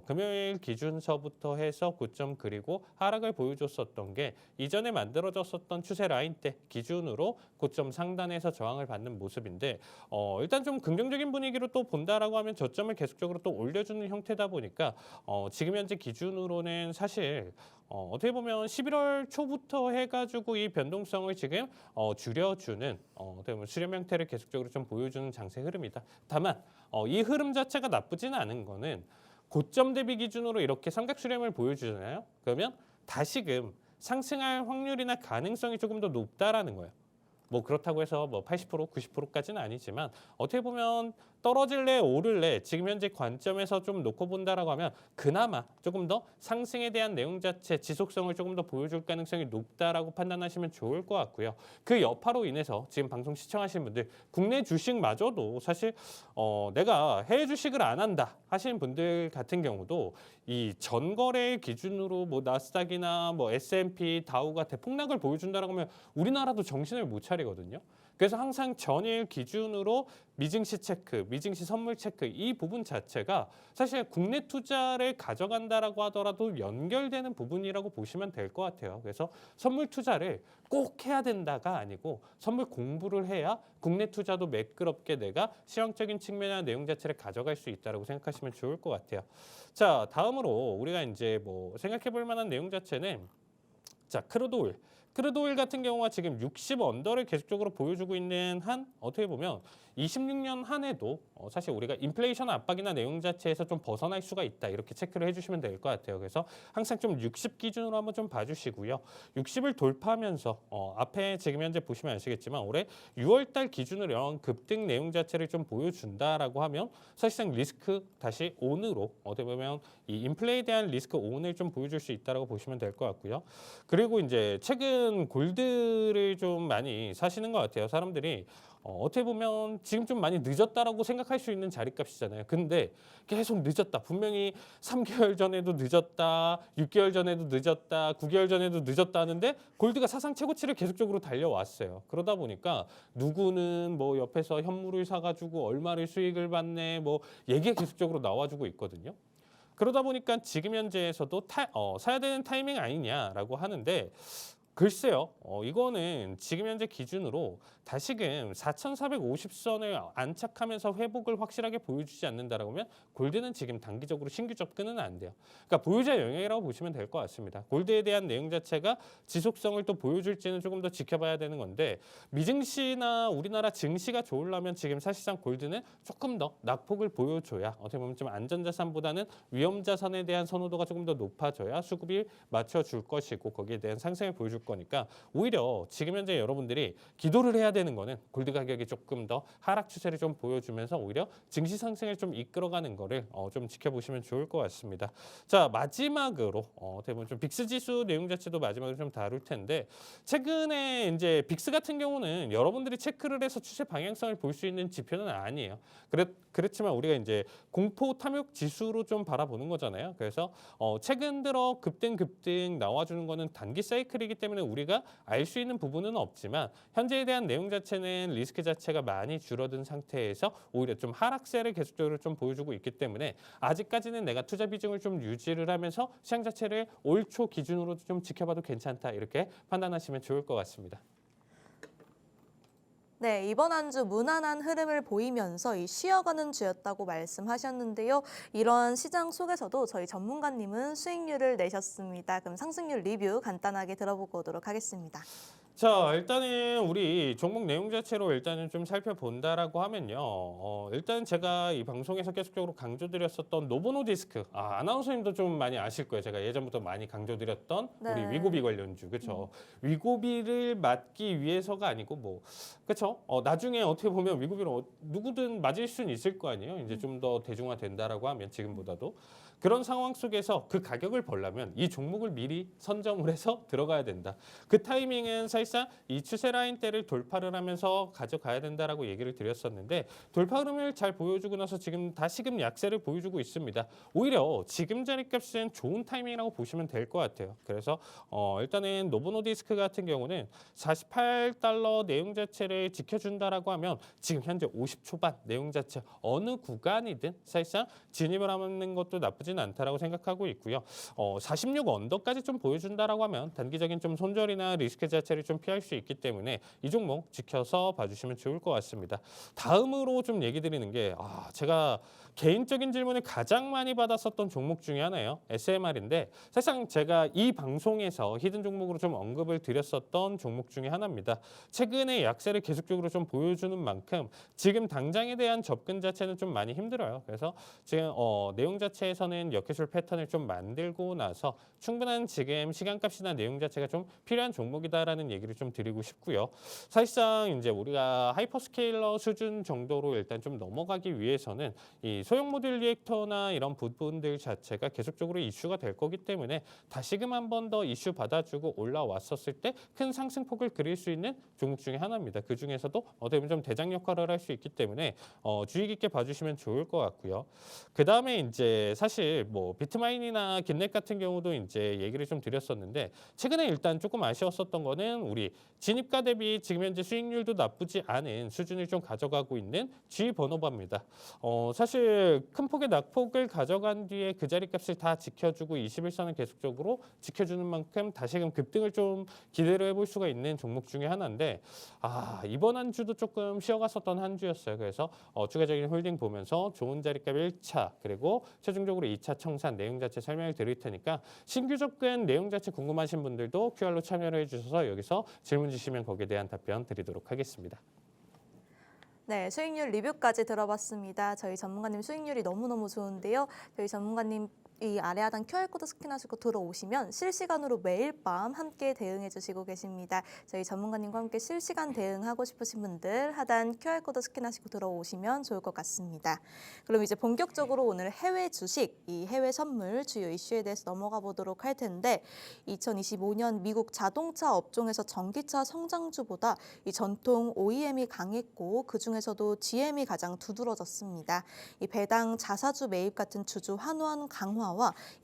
금요일 기준서부터 해서 고점 그리고 하락을 보여줬었던 게 이전에 만들어졌었던 추세 라인대 기준으로 고점 상단에서 저항을 받는 모습인데 일단 좀 긍정적인 분위기로 또 본다라고 하면 저점을 계속적으로 또 올려주는 형태다 보니까 지금 현재 기준으로는 사실 어떻게 보면 11월 초부터 해가지고 이 변동성을 지금 줄여주는 어떻게 보면 수렴 형태를 계속적으로 좀 보여주는 장세 흐름이다. 다만 이 흐름 자체가 나쁘지는 않은 거는 고점 대비 기준으로 이렇게 삼각 수렴을 보여주잖아요. 그러면 다시금 상승할 확률이나 가능성이 조금 더 높다라는 거예요. 뭐 그렇다고 해서 뭐 80%, 90%까지는 아니지만 어떻게 보면 떨어질래 오를래 지금 현재 관점에서 좀 놓고 본다라고 하면 그나마 조금 더 상승에 대한 내용 자체 지속성을 조금 더 보여줄 가능성이 높다라고 판단하시면 좋을 것 같고요. 그 여파로 인해서 지금 방송 시청하시는 분들 국내 주식마저도 사실 내가 해외 주식을 안 한다 하시는 분들 같은 경우도 이 전거래 기준으로 뭐 나스닥이나 뭐 S&P, 다우가 대폭락을 보여준다라고 하면 우리나라도 정신을 못 차리거든요. 그래서 항상 전일 기준으로 미증시 체크, 미증시 선물 체크 이 부분 자체가 사실 국내 투자를 가져간다라고 하더라도 연결되는 부분이라고 보시면 될 것 같아요. 그래서 선물 투자를 꼭 해야 된다가 아니고 선물 공부를 해야 국내 투자도 매끄럽게 내가 실용적인 측면이나 내용 자체를 가져갈 수 있다라고 생각하시면 좋을 것 같아요. 자, 다음으로 우리가 이제 뭐 생각해 볼 만한 내용 자체는 자, 크루드 오일 같은 경우가 지금 60 언더를 계속적으로 보여주고 있는 한 어떻게 보면 26년 한 해도 사실 우리가 인플레이션 압박이나 내용 자체에서 좀 벗어날 수가 있다 이렇게 체크를 해주시면 될 것 같아요. 그래서 항상 좀 60 기준으로 한번 좀 봐주시고요. 60을 돌파하면서 앞에 지금 현재 보시면 아시겠지만 올해 6월달 기준으로 영 급등 내용 자체를 좀 보여준다라고 하면 사실상 리스크 다시 온으로 어떻게 보면 이 인플레이에 대한 리스크 온을 좀 보여줄 수 있다라고 보시면 될 것 같고요. 그리고 이제 최근 골드를 좀 많이 사시는 것 같아요. 사람들이 어떻게 보면 지금 좀 많이 늦었다라고 생각할 수 있는 자리값이잖아요. 근데 계속 늦었다. 분명히 3개월 전에도 늦었다, 6개월 전에도 늦었다, 9개월 전에도 늦었다 하는데 골드가 사상 최고치를 계속적으로 달려왔어요. 그러다 보니까 누구는 뭐 옆에서 현물을 사가지고 얼마를 수익을 받네, 뭐 얘기가 계속적으로 나와주고 있거든요. 그러다 보니까 지금 현재에서도 사야 되는 타이밍 아니냐라고 하는데 글쎄요. 이거는 지금 현재 기준으로 다시금 4,450선을 안착하면서 회복을 확실하게 보여주지 않는다라고 하면 골드는 지금 단기적으로 신규 접근은 안 돼요. 그러니까 보유자 영역이라고 보시면 될 것 같습니다. 골드에 대한 내용 자체가 지속성을 또 보여줄지는 조금 더 지켜봐야 되는 건데 미증시나 우리나라 증시가 좋으려면 지금 사실상 골드는 조금 더 낙폭을 보여줘야 어떻게 보면 좀 안전자산보다는 위험자산에 대한 선호도가 조금 더 높아져야 수급이 맞춰줄 것이고 거기에 대한 상승을 보여줄 거니까 오히려 지금 현재 여러분들이 기도를 해야 되는 거는 골드 가격이 조금 더 하락 추세를 좀 보여주면서 오히려 증시 상승을 좀 이끌어가는 거를 좀 지켜보시면 좋을 것 같습니다. 자, 마지막으로 대부분 좀 빅스 지수 내용 자체도 마지막으로 좀 다룰 텐데 최근에 이제 빅스 같은 경우는 여러분들이 체크를 해서 추세 방향성을 볼 수 있는 지표는 아니에요. 그렇지만 우리가 이제 공포 탐욕 지수로 좀 바라보는 거잖아요. 그래서 최근 들어 급등 나와주는 거는 단기 사이클이기 때문에 우리가 알 수 있는 부분은 없지만 현재에 대한 내용 자체는 리스크 자체가 많이 줄어든 상태에서 오히려 좀 하락세를 계속적으로 좀 보여주고 있기 때문에 아직까지는 내가 투자 비중을 좀 유지를 하면서 시장 자체를 올 초 기준으로 좀 지켜봐도 괜찮다 이렇게 판단하시면 좋을 것 같습니다. 네, 이번 한 주 무난한 흐름을 보이면서 쉬어가는 주였다고 말씀하셨는데요. 이런 시장 속에서도 저희 전문가님은 수익률을 내셨습니다. 그럼 상승률 리뷰 간단하게 들어보고 오도록 하겠습니다. 자, 일단은 우리 종목 내용 자체로 일단은 좀 살펴본다라고 하면요. 일단 제가 이 방송에서 계속적으로 강조드렸었던 노보노디스크. 아나운서님도 좀 많이 아실 거예요. 제가 예전부터 많이 강조드렸던 네. 우리 위고비 관련주. 그렇죠? 위고비를 맞기 위해서가 아니고 뭐 그렇죠? 나중에 어떻게 보면 위고비를 누구든 맞을 수는 있을 거 아니에요. 이제 좀 더 대중화된다라고 하면 지금보다도. 그런 상황 속에서 그 가격을 벌려면 이 종목을 미리 선점을 해서 들어가야 된다. 그 타이밍은 사실상 이 추세 라인대를 돌파를 하면서 가져가야 된다라고 얘기를 드렸었는데 돌파 흐름을 잘 보여주고 나서 지금 다시금 약세를 보여주고 있습니다. 오히려 지금 자리값은 좋은 타이밍이라고 보시면 될 것 같아요. 그래서 일단은 노보노디스크 같은 경우는 48달러 내용 자체를 지켜준다라고 하면 지금 현재 50 초반 내용 자체 어느 구간이든 사실상 진입을 하는 것도 나쁘지 않다라고 생각하고 있고요. 46 언더까지 좀 보여준다라고 하면 단기적인 좀 손절이나 리스크 자체를 좀 피할 수 있기 때문에 이 종목 지켜서 봐주시면 좋을 것 같습니다. 다음으로 좀 얘기 드리는 게 제가 개인적인 질문을 가장 많이 받았었던 종목 중에 하나예요. SMR인데 사실상 제가 이 방송에서 히든 종목으로 좀 언급을 드렸었던 종목 중에 하나입니다. 최근에 약세를 계속적으로 좀 보여주는 만큼 지금 당장에 대한 접근 자체는 좀 많이 힘들어요. 그래서 지금 내용 자체에서는 역회술 패턴을 좀 만들고 나서 충분한 지금 시간값이나 내용 자체가 좀 필요한 종목이다라는 얘기를 좀 드리고 싶고요. 사실상 이제 우리가 하이퍼스케일러 수준 정도로 일단 좀 넘어가기 위해서는 이 소형 모듈 리액터나 이런 부분들 자체가 계속적으로 이슈가 될 거기 때문에 다시금 한 번 더 이슈 받아주고 올라왔었을 때 큰 상승폭을 그릴 수 있는 종목 중에 하나입니다. 그 중에서도 어떻게 보면 좀 대장 역할을 할 수 있기 때문에 주의 깊게 봐주시면 좋을 것 같고요. 그 다음에 이제 사실 뭐 비트마인이나 긴넷 같은 경우도 이제 얘기를 좀 드렸었는데 최근에 일단 조금 아쉬웠었던 거는 우리 진입가 대비 지금 현재 수익률도 나쁘지 않은 수준을 좀 가져가고 있는 G번호바입니다. 사실 큰 폭의 낙폭을 가져간 뒤에 그 자리값을 다 지켜주고 21선을 계속적으로 지켜주는 만큼 다시금 급등을 좀 기대를 해볼 수가 있는 종목 중에 하나인데 이번 한 주도 조금 쉬어갔었던 한 주였어요. 그래서 추가적인 홀딩 보면서 좋은 자리값 1차 그리고 최종적으로 2차 청산 내용 자체 설명을 드릴 테니까 신규 접근 내용 자체 궁금하신 분들도 QR로 참여를 해주셔서 여기서 질문 주시면 거기에 대한 답변 드리도록 하겠습니다. 네, 수익률 리뷰까지 들어봤습니다. 저희 전문가님 수익률이 너무너무 좋은데요. 저희 전문가님 이 아래 하단 QR코드 스캔하시고 들어오시면 실시간으로 매일 밤 함께 대응해 주시고 계십니다. 저희 전문가님과 함께 실시간 대응하고 싶으신 분들 하단 QR코드 스캔하시고 들어오시면 좋을 것 같습니다. 그럼 이제 본격적으로 오늘 해외 주식, 이 해외 선물 주요 이슈에 대해서 넘어가 보도록 할 텐데 2025년 미국 자동차 업종에서 전기차 성장주보다 이 전통 OEM이 강했고 그중에서도 GM이 가장 두드러졌습니다. 이 배당 자사주 매입 같은 주주 환원 강화와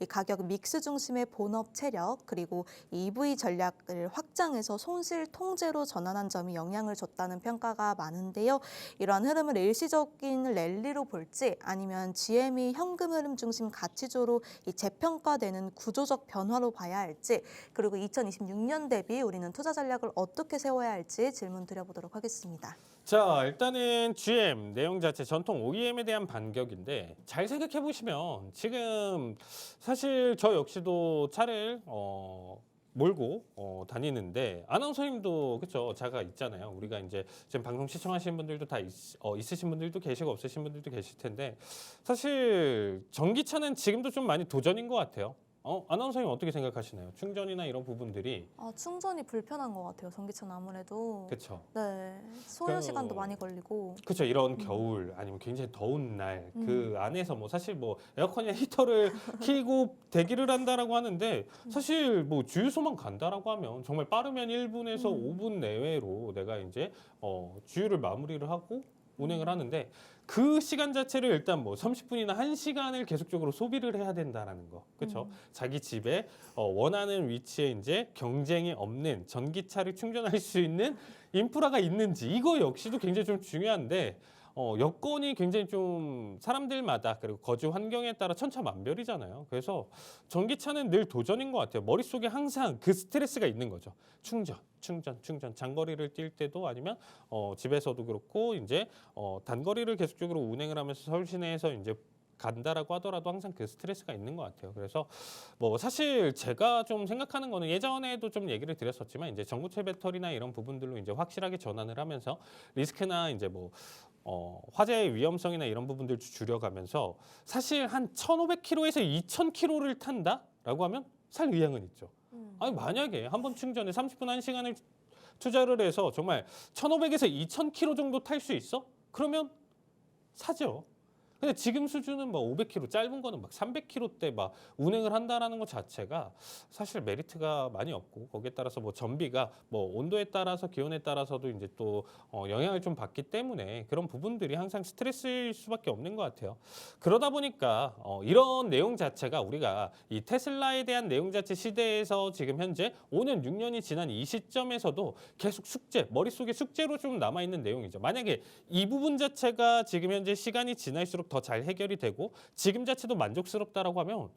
이 가격 믹스 중심의 본업 체력 그리고 EV 전략을 확장해서 손실 통제로 전환한 점이 영향을 줬다는 평가가 많은데요. 이러한 흐름을 일시적인 랠리로 볼지 아니면 GM이 현금 흐름 중심 가치주로 이 재평가되는 구조적 변화로 봐야 할지 그리고 2026년 대비 우리는 투자 전략을 어떻게 세워야 할지 질문 드려보도록 하겠습니다. 자, 일단은 GM 내용 자체 전통 OEM에 대한 반격인데 잘 생각해 보시면 지금 사실 저 역시도 차를 몰고 다니는데 아나운서님도 그쵸 자가 있잖아요. 우리가 이제 지금 방송 시청하시는 분들도 다 있으신 분들도 계시고 없으신 분들도 계실 텐데 사실 전기차는 지금도 좀 많이 도전인 것 같아요. 아나운서님 어떻게 생각하시나요? 충전이나 이런 부분들이 충전이 불편한 것 같아요. 전기차는 아무래도. 그쵸. 네, 소요 시간도 많이 걸리고. 그렇죠. 이런 겨울 아니면 굉장히 더운 날 그 안에서 뭐 사실 뭐 에어컨이나 히터를 켜고 대기를 한다라고 하는데 사실 뭐 주유소만 간다라고 하면 정말 빠르면 1분에서 5분 내외로 내가 이제 주유를 마무리를 하고 운행을 하는데 그 시간 자체를 일단 뭐 30분이나 1시간을 계속적으로 소비를 해야 된다라는 거. 그렇죠? 자기 집에 원하는 위치에 이제 경쟁이 없는 전기차를 충전할 수 있는 인프라가 있는지 이거 역시도 굉장히 좀 중요한데 여건이 굉장히 좀 사람들마다 그리고 거주 환경에 따라 천차만별이잖아요. 그래서 전기차는 늘 도전인 것 같아요. 머릿속에 항상 그 스트레스가 있는 거죠. 충전. 장거리를 뛸 때도 아니면 집에서도 그렇고 이제 단거리를 계속적으로 운행을 하면서 서울 시내에서 이제 간다라고 하더라도 항상 그 스트레스가 있는 것 같아요. 그래서 뭐 사실 제가 좀 생각하는 거는 예전에도 좀 얘기를 드렸었지만 이제 전고체 배터리나 이런 부분들로 이제 확실하게 전환을 하면서 리스크나 이제 뭐 화재의 위험성이나 이런 부분들 줄여가면서 사실 한 1,500km에서 2,000km를 탄다라고 하면 살 의향은 있죠. 아니 만약에 한 번 충전에 30분 1시간을 투자를 해서 정말 1,500에서 2,000km 정도 탈 수 있어? 그러면 사죠. 근데 지금 수준은 뭐 500km 짧은 거는 막 300km대 막 운행을 한다라는 것 자체가 사실 메리트가 많이 없고 거기에 따라서 뭐 전비가 뭐 온도에 따라서 기온에 따라서도 이제 또 영향을 좀 받기 때문에 그런 부분들이 항상 스트레스일 수밖에 없는 것 같아요. 그러다 보니까 이런 내용 자체가 우리가 이 테슬라에 대한 내용 자체 시대에서 지금 현재 5년 6년이 지난 이 시점에서도 계속 머릿속에 숙제로 좀 남아있는 내용이죠. 만약에 이 부분 자체가 지금 현재 시간이 지날수록 더 잘 해결이 되고 지금 자체도 만족스럽다라고 하면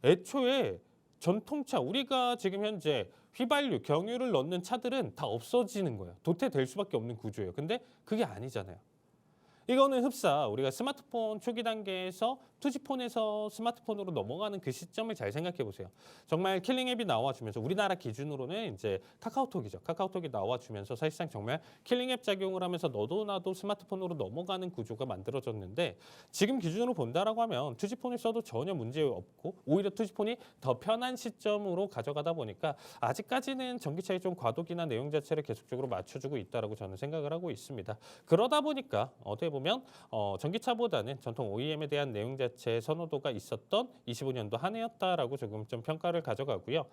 애초에 전통차 우리가 지금 현재 휘발유, 경유를 넣는 차들은 다 없어지는 거예요. 도태될 수밖에 없는 구조예요. 근데 그게 아니잖아요. 이거는 흡사 우리가 스마트폰 초기 단계에서 투지폰에서 스마트폰으로 넘어가는 그 시점을 잘 생각해 보세요. 정말 킬링 앱이 나와주면서 우리나라 기준으로는 이제 카카오톡이죠. 카카오톡이 나와주면서 사실상 정말 킬링 앱 작용을 하면서 너도 나도 스마트폰으로 넘어가는 구조가 만들어졌는데 지금 기준으로 본다라고 하면 투지폰을 써도 전혀 문제 없고 오히려 투지폰이 더 편한 시점으로 가져가다 보니까 아직까지는 전기차의 좀 과도기나 내용 자체를 계속적으로 맞춰주고 있다라고 저는 생각을 하고 있습니다. 그러다 보니까 어떻게 보면 전기차보다는 전통 OEM에 대한 내용 자체의 선호도가 있었던 25년도 한 해였다라고 조금 좀 평가를 가져가고요.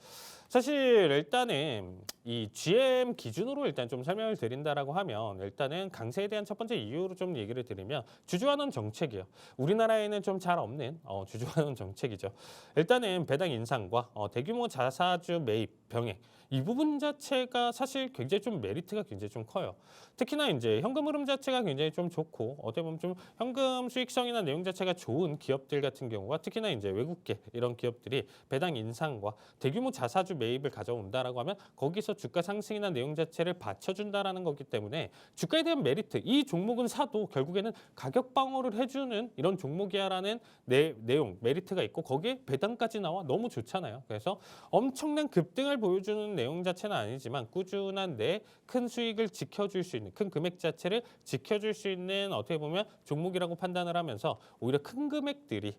사실 일단은 이 GM 기준으로 일단 좀 설명을 드린다라고 하면 일단은 강세에 대한 첫 번째 이유로 좀 얘기를 드리면 주주환원 정책이에요. 우리나라에는 좀 잘 없는 주주환원 정책이죠. 일단은 배당 인상과 대규모 자사주 매입 병행 이 부분 자체가 사실 굉장히 좀 메리트가 굉장히 좀 커요. 특히나 이제 현금 흐름 자체가 굉장히 좀 좋고 어떻게 보면 좀 현금 수익성이나 내용 자체가 좋은 기업들 같은 경우가 특히나 이제 외국계 이런 기업들이 배당 인상과 대규모 자사주 매입을 가져온다라고 하면 거기서 주가 상승이나 내용 자체를 받쳐준다라는 거기 때문에 주가에 대한 메리트 이 종목은 사도 결국에는 가격 방어를 해주는 이런 종목이야라는 내용 메리트가 있고 거기에 배당까지 나와 너무 좋잖아요. 그래서 엄청난 급등을 보여주는 내용 자체는 아니지만 꾸준한 내 큰 수익을 지켜줄 수 있는 큰 금액 자체를 지켜줄 수 있는 어떻게 보면 종목이라고 판단을 하면서 오히려 큰 금액들이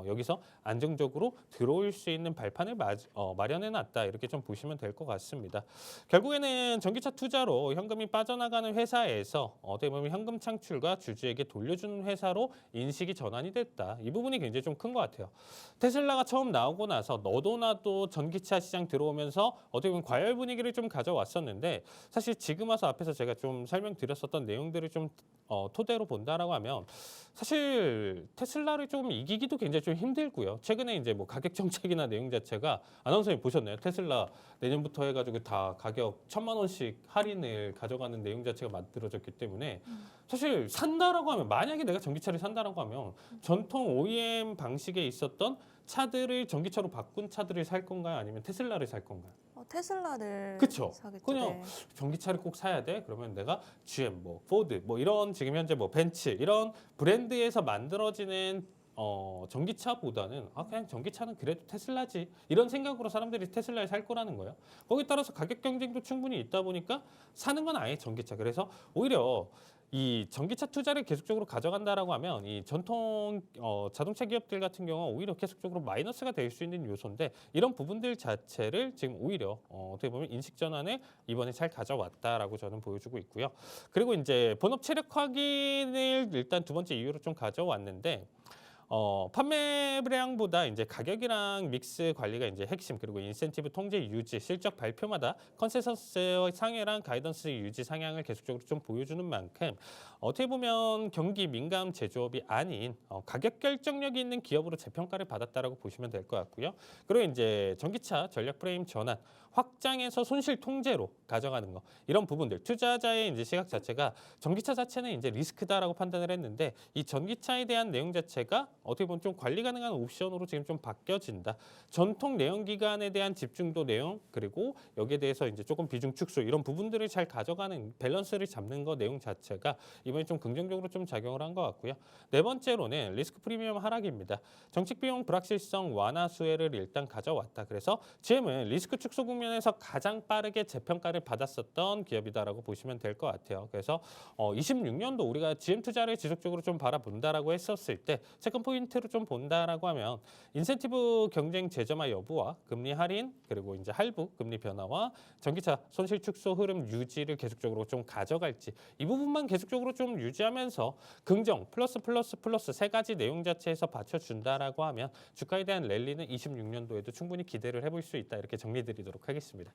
여기서 안정적으로 들어올 수 있는 발판을 마련해놨다 이렇게 좀 보시면 될 것 같습니다. 결국에는 전기차 투자로 현금이 빠져나가는 회사에서 어떻게 보면 현금 창출과 주주에게 돌려주는 회사로 인식이 전환이 됐다. 이 부분이 굉장히 좀 큰 것 같아요. 테슬라가 처음 나오고 나서 너도 나도 전기차 시장 들어오면서 어떻게 보면 과열 분위기를 좀 가져왔었는데 사실 지금 와서 앞에서 제가 좀 설명드렸었던 내용들을 좀 토대로 본다라고 하면 사실 테슬라를 좀 이기기도 굉장히 좀 힘들고요. 최근에 이제 뭐 가격 정책이나 내용 자체가 아나운서님 보셨나요? 테슬라 내년부터 해가지고 다 가격 1,000만 원씩 할인을 가져가는 내용 자체가 만들어졌기 때문에 사실 산다라고 하면 만약에 내가 전기차를 산다라고 하면 전통 OEM 방식에 있었던 차들을 전기차로 바꾼 차들을 살 건가요? 아니면 테슬라를 살 건가요? 테슬라를 그쵸? 사겠죠. 그냥 네. 전기차를 꼭 사야 돼? 그러면 내가 GM, 뭐 포드, 뭐 이런 지금 현재 뭐 벤츠 이런 브랜드에서 만들어지는 전기차보다는 그냥 전기차는 그래도 테슬라지 이런 생각으로 사람들이 테슬라를 살 거라는 거예요. 거기에 따라서 가격 경쟁도 충분히 있다 보니까 사는 건 아예 전기차. 그래서 오히려 이 전기차 투자를 계속적으로 가져간다라고 하면 이 전통 자동차 기업들 같은 경우는 오히려 계속적으로 마이너스가 될 수 있는 요소인데 이런 부분들 자체를 지금 오히려 어떻게 보면 인식 전환을 이번에 잘 가져왔다라고 저는 보여주고 있고요. 그리고 이제 본업 체력 확인을 일단 두 번째 이유로 좀 가져왔는데 판매량보다 이제 가격이랑 믹스 관리가 이제 핵심 그리고 인센티브 통제 유지 실적 발표마다 컨센서스 상향이랑 가이던스 유지 상향을 계속적으로 좀 보여주는 만큼 어떻게 보면 경기 민감 제조업이 아닌 가격 결정력이 있는 기업으로 재평가를 받았다라고 보시면 될 것 같고요. 그리고 이제 전기차 전략 프레임 전환 확장해서 손실 통제로 가져가는 거 이런 부분들 투자자의 이제 시각 자체가 전기차 자체는 이제 리스크다라고 판단을 했는데 이 전기차에 대한 내용 자체가 어떻게 보면 좀 관리 가능한 옵션으로 지금 좀 바뀌어진다. 전통 내연기관에 대한 집중도 내용 그리고 여기에 대해서 이제 조금 비중 축소 이런 부분들을 잘 가져가는 밸런스를 잡는 거 내용 자체가 이번에 좀 긍정적으로 좀 작용을 한 것 같고요. 네 번째로는 리스크 프리미엄 하락입니다. 정책 비용 불확실성 완화 수혜를 일단 가져왔다. 그래서 GM은 리스크 축소 국면에서 가장 빠르게 재평가를 받았었던 기업이다라고 보시면 될 것 같아요. 그래서 26년도 우리가 GM 투자를 지속적으로 좀 바라본다라고 했었을 때 세컨 포인트로 좀 본다라고 하면 인센티브 경쟁 제점화 여부와 금리 할인 그리고 이제 할부 금리 변화와 전기차 손실 축소 흐름 유지를 계속적으로 좀 가져갈지 이 부분만 계속적으로 좀 유지하면서 긍정 플러스 세 가지 내용 자체에서 받쳐준다라고 하면 주가에 대한 랠리는 26년도에도 충분히 기대를 해볼 수 있다 이렇게 정리드리도록 하겠습니다.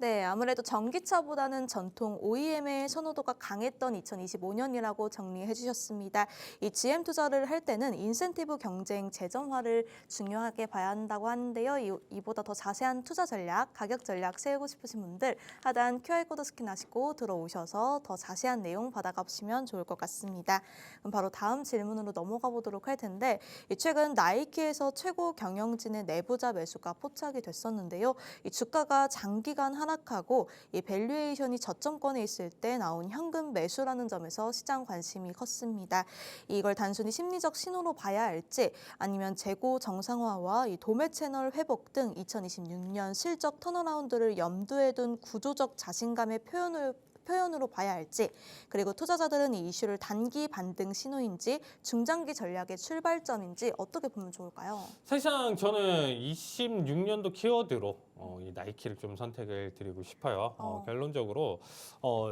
네, 아무래도 전기차보다는 전통 OEM의 선호도가 강했던 2025년이라고 정리해 주셨습니다. 이 GM 투자를 할 때는 인센티브 경쟁 재점화를 중요하게 봐야 한다고 하는데요. 이보다 더 자세한 투자 전략, 가격 전략 세우고 싶으신 분들 하단 QR코드 스캔하시고 들어오셔서 더 자세한 내용 받아가 보시면 좋을 것 같습니다. 그럼 바로 다음 질문으로 넘어가 보도록 할 텐데 최근 나이키에서 최고 경영진의 내부자 매수가 포착이 됐었는데요. 이 주가가 장기간 하락하고 이 밸류에이션이 저점권에 있을 때 나온 현금 매수라는 점에서 시장 관심이 컸습니다. 이걸 단순히 심리적 신호로 봐야 할지 아니면 재고 정상화와 이 도매 채널 회복 등 2026년 실적 턴어라운드를 염두에 둔 구조적 자신감의 표현으로 봐야 할지 그리고 투자자들은 이 이슈를 단기 반등 신호인지 중장기 전략의 출발점인지 어떻게 보면 좋을까요? 사실상 저는 26년도 키워드로 이 나이키를 좀 선택을 드리고 싶어요. 결론적으로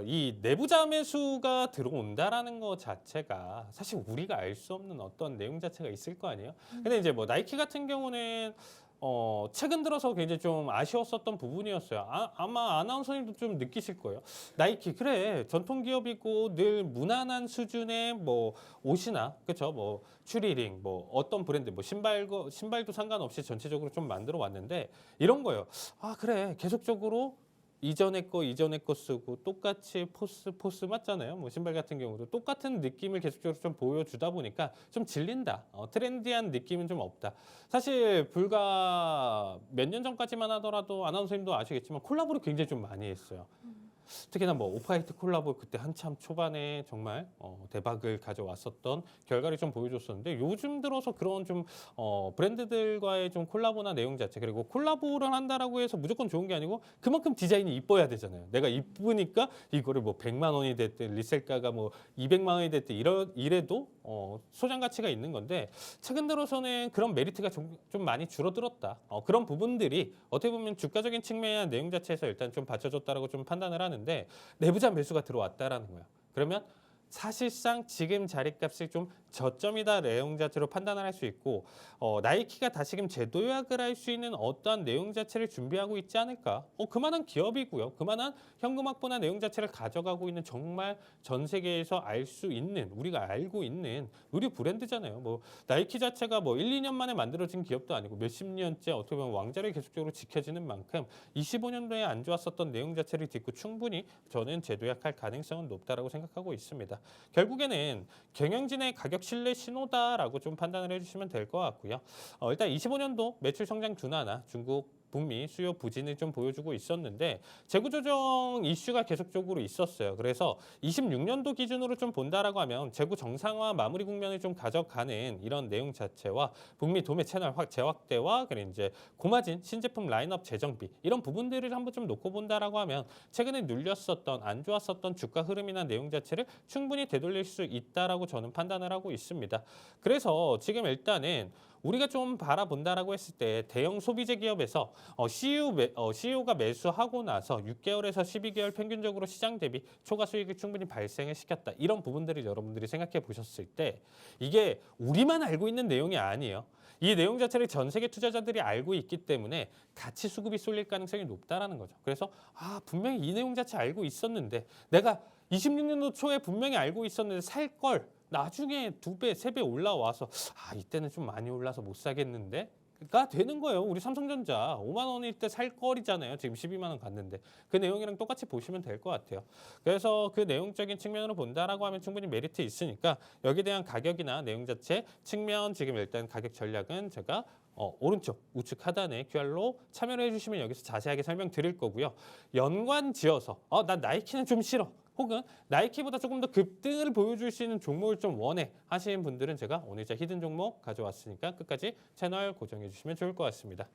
이 내부자 매수가 들어온다라는 것 자체가 사실 우리가 알 수 없는 어떤 내용 자체가 있을 거 아니에요. 근데 이제 뭐 나이키 같은 경우는 최근 들어서 굉장히 좀 아쉬웠었던 부분이었어요. 아마 아나운서님도 좀 느끼실 거예요. 나이키 그래 전통 기업이고 늘 무난한 수준의 뭐 옷이나 그렇죠 뭐 추리링 뭐 어떤 브랜드 뭐 신발도 상관없이 전체적으로 좀 만들어 왔는데 이런 거예요. 그래 계속적으로 이전에 거 쓰고 똑같이 포스 맞잖아요. 뭐 신발 같은 경우도 똑같은 느낌을 계속적으로 좀 보여주다 보니까 좀 질린다. 트렌디한 느낌은 좀 없다. 사실 불과 몇 년 전까지만 하더라도 아나운서님도 아시겠지만 콜라보를 굉장히 좀 많이 했어요. 특히나 뭐 오프화이트 콜라보 그때 한참 초반에 정말 대박을 가져왔었던 결과를 좀 보여줬었는데 요즘 들어서 그런 좀 브랜드들과의 좀 콜라보나 내용 자체 그리고 콜라보를 한다라고 해서 무조건 좋은 게 아니고 그만큼 디자인이 이뻐야 되잖아요. 내가 이쁘니까 이거를 뭐 100만 원이 됐든 리셀가가 뭐 200만 원이 됐든 이래도 소장 가치가 있는 건데 최근 들어서는 그런 메리트가 좀 많이 줄어들었다. 그런 부분들이 어떻게 보면 주가적인 측면이나 내용 자체에서 일단 좀 받쳐줬다라고 좀 판단을 하는데 내부자 매수가 들어왔다라는 거예요. 그러면 사실상 지금 자리값이 좀 저점이다 내용 자체로 판단을 할 수 있고 나이키가 다시금 재도약을 할 수 있는 어떠한 내용 자체를 준비하고 있지 않을까. 그만한 기업이고요. 그만한 현금 확보나 내용 자체를 가져가고 있는 정말 전 세계에서 알 수 있는 우리가 알고 있는 의류 브랜드잖아요. 뭐 나이키 자체가 뭐 1, 2년 만에 만들어진 기업도 아니고 몇십 년째 어떻게 보면 왕자를 계속적으로 지켜지는 만큼 25년도에 안 좋았었던 내용 자체를 딛고 충분히 저는 재도약할 가능성은 높다라고 생각하고 있습니다. 결국에는 경영진의 가격 신뢰 신호다라고 좀 판단을 해주시면 될 것 같고요. 일단 25년도 매출 성장 둔화나 중국 북미 수요 부진을 좀 보여주고 있었는데 재고 조정 이슈가 계속적으로 있었어요. 그래서 26년도 기준으로 좀 본다라고 하면 재고 정상화 마무리 국면을 좀 가져가는 이런 내용 자체와 북미 도매 채널 재확대와 그리고 이제 고마진 신제품 라인업 재정비 이런 부분들을 한번 좀 놓고 본다라고 하면 최근에 눌렸었던 안 좋았었던 주가 흐름이나 내용 자체를 충분히 되돌릴 수 있다라고 저는 판단을 하고 있습니다. 그래서 지금 일단은 우리가 좀 바라본다라고 했을 때 대형 소비재 기업에서 CEO가 매수하고 나서 6개월에서 12개월 평균적으로 시장 대비 초과 수익을 충분히 발생을 시켰다. 이런 부분들을 여러분들이 생각해 보셨을 때 이게 우리만 알고 있는 내용이 아니에요. 이 내용 자체를 전 세계 투자자들이 알고 있기 때문에 가치 수급이 쏠릴 가능성이 높다라는 거죠. 그래서 분명히 이 내용 자체 알고 있었는데 내가 26년도 초에 분명히 알고 있었는데 살 걸 나중에 2배, 3배 올라와서 이때는 좀 많이 올라서 못 사겠는데? 가 되는 거예요. 우리 삼성전자 5만 원일 때 살 거리잖아요. 지금 12만 원 갔는데. 그 내용이랑 똑같이 보시면 될 것 같아요. 그래서 그 내용적인 측면으로 본다라고 하면 충분히 메리트 있으니까 여기에 대한 가격이나 내용 자체 측면 지금 일단 가격 전략은 제가 오른쪽 우측 하단에 QR로 참여를 해주시면 여기서 자세하게 설명드릴 거고요. 연관 지어서 난 나이키는 좀 싫어. 혹은 나이키보다 조금 더 급등을 보여줄 수 있는 종목을 좀 원해 하시는 분들은 제가 오늘 히든 종목 가져왔으니까 끝까지 채널 고정해 주시면 좋을 것 같습니다.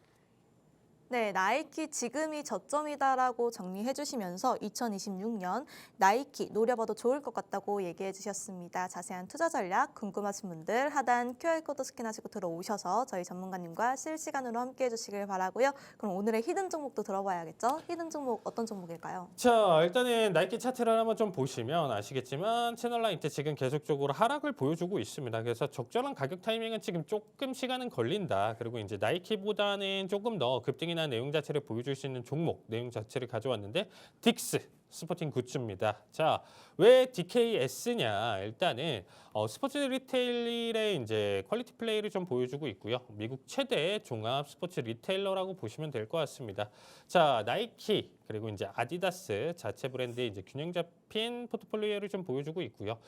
네, 나이키 지금이 저점이다라고 정리해 주시면서 2026년 나이키 노려봐도 좋을 것 같다고 얘기해 주셨습니다. 자세한 투자 전략 궁금하신 분들 하단 QR코드 스캔하시고 들어오셔서 저희 전문가님과 실시간으로 함께 해주시길 바라고요. 그럼 오늘의 히든 종목도 들어봐야겠죠? 히든 종목 어떤 종목일까요? 자, 일단은 나이키 차트를 한번 좀 보시면 아시겠지만 채널 라인 때 지금 계속적으로 하락을 보여주고 있습니다. 그래서 적절한 가격 타이밍은 지금 조금 시간은 걸린다. 그리고 이제 나이키보다는 조금 더 급등이나 내용 자체를 보여줄 수 있는 종목, 내용 자체를 가져왔는데 딕스 스포팅 굿즈입니다. 자, 왜 DKS냐? 일단은 스포츠 리테일의 이제 퀄리티 플레이를 좀 보여주고 있고요. 미국 최대 종합 스포츠 리테일러라고 보시면 될 것 같습니다. 자, 나이키 그리고 이제 아디다스 자체 브랜드의 이제 균형 잡힌 포트폴리오를 좀 보여주고 있고요.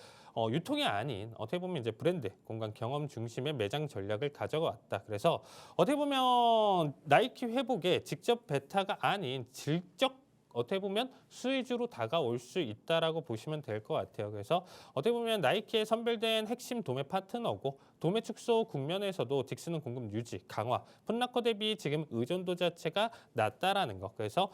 유통이 아닌 어떻게 보면 이제 브랜드 공간 경험 중심의 매장 전략을 가져왔다. 그래서 어떻게 보면 나이키 회복에 직접 베타가 아닌 질적 어떻게 보면 수혜주로 다가올 수 있다라고 보시면 될 것 같아요. 그래서 어떻게 보면 나이키에 선별된 핵심 도매 파트너고 도매 축소 국면에서도 딕스는 공급 유지, 강화, 풋락커 대비 지금 의존도 자체가 낮다라는 것. 그래서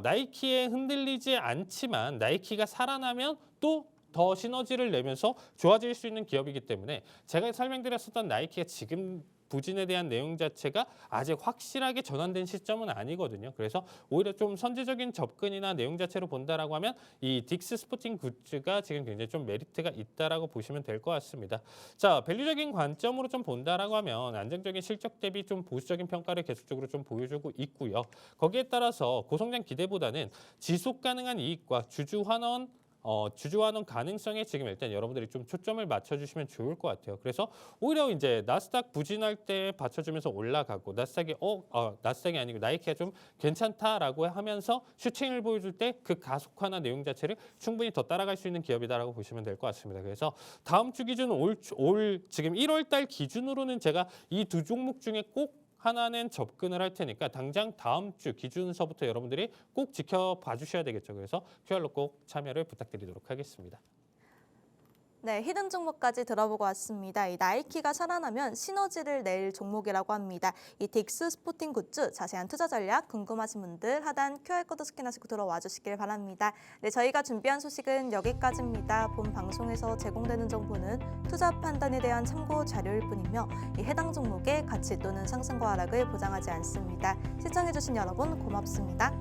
나이키에 흔들리지 않지만 나이키가 살아나면 또 더 시너지를 내면서 좋아질 수 있는 기업이기 때문에 제가 설명드렸었던 나이키가 지금 부진에 대한 내용 자체가 아직 확실하게 전환된 시점은 아니거든요. 그래서 오히려 좀 선제적인 접근이나 내용 자체로 본다라고 하면 이 딕스 스포팅 굿즈가 지금 굉장히 좀 메리트가 있다라고 보시면 될 것 같습니다. 자, 밸류적인 관점으로 좀 본다라고 하면 안정적인 실적 대비 좀 보수적인 평가를 계속적으로 좀 보여주고 있고요. 거기에 따라서 고성장 기대보다는 지속 가능한 이익과 주주 환원 가능성에 지금 일단 여러분들이 좀 초점을 맞춰주시면 좋을 것 같아요. 그래서 오히려 이제 나스닥 부진할 때 받쳐주면서 올라가고 나스닥이 아니고 나이키가 좀 괜찮다라고 하면서 슈팅을 보여줄 때 그 가속화나 내용 자체를 충분히 더 따라갈 수 있는 기업이다라고 보시면 될 것 같습니다. 그래서 다음 주 기준 올 지금 1월 달 기준으로는 제가 이 두 종목 중에 꼭 하나는 접근을 할 테니까 당장 다음 주 기준서부터 여러분들이 꼭 지켜봐 주셔야 되겠죠. 그래서 QR로 꼭 참여를 부탁드리도록 하겠습니다. 네, 히든 종목까지 들어보고 왔습니다. 이 나이키가 살아나면 시너지를 낼 종목이라고 합니다. 이 딕스 스포팅 굿즈 자세한 투자 전략 궁금하신 분들 하단 QR코드 스캔하시고 들어와 주시길 바랍니다. 네, 저희가 준비한 소식은 여기까지입니다. 본 방송에서 제공되는 정보는 투자 판단에 대한 참고 자료일 뿐이며 이 해당 종목의 가치 또는 상승과 하락을 보장하지 않습니다. 시청해주신 여러분 고맙습니다.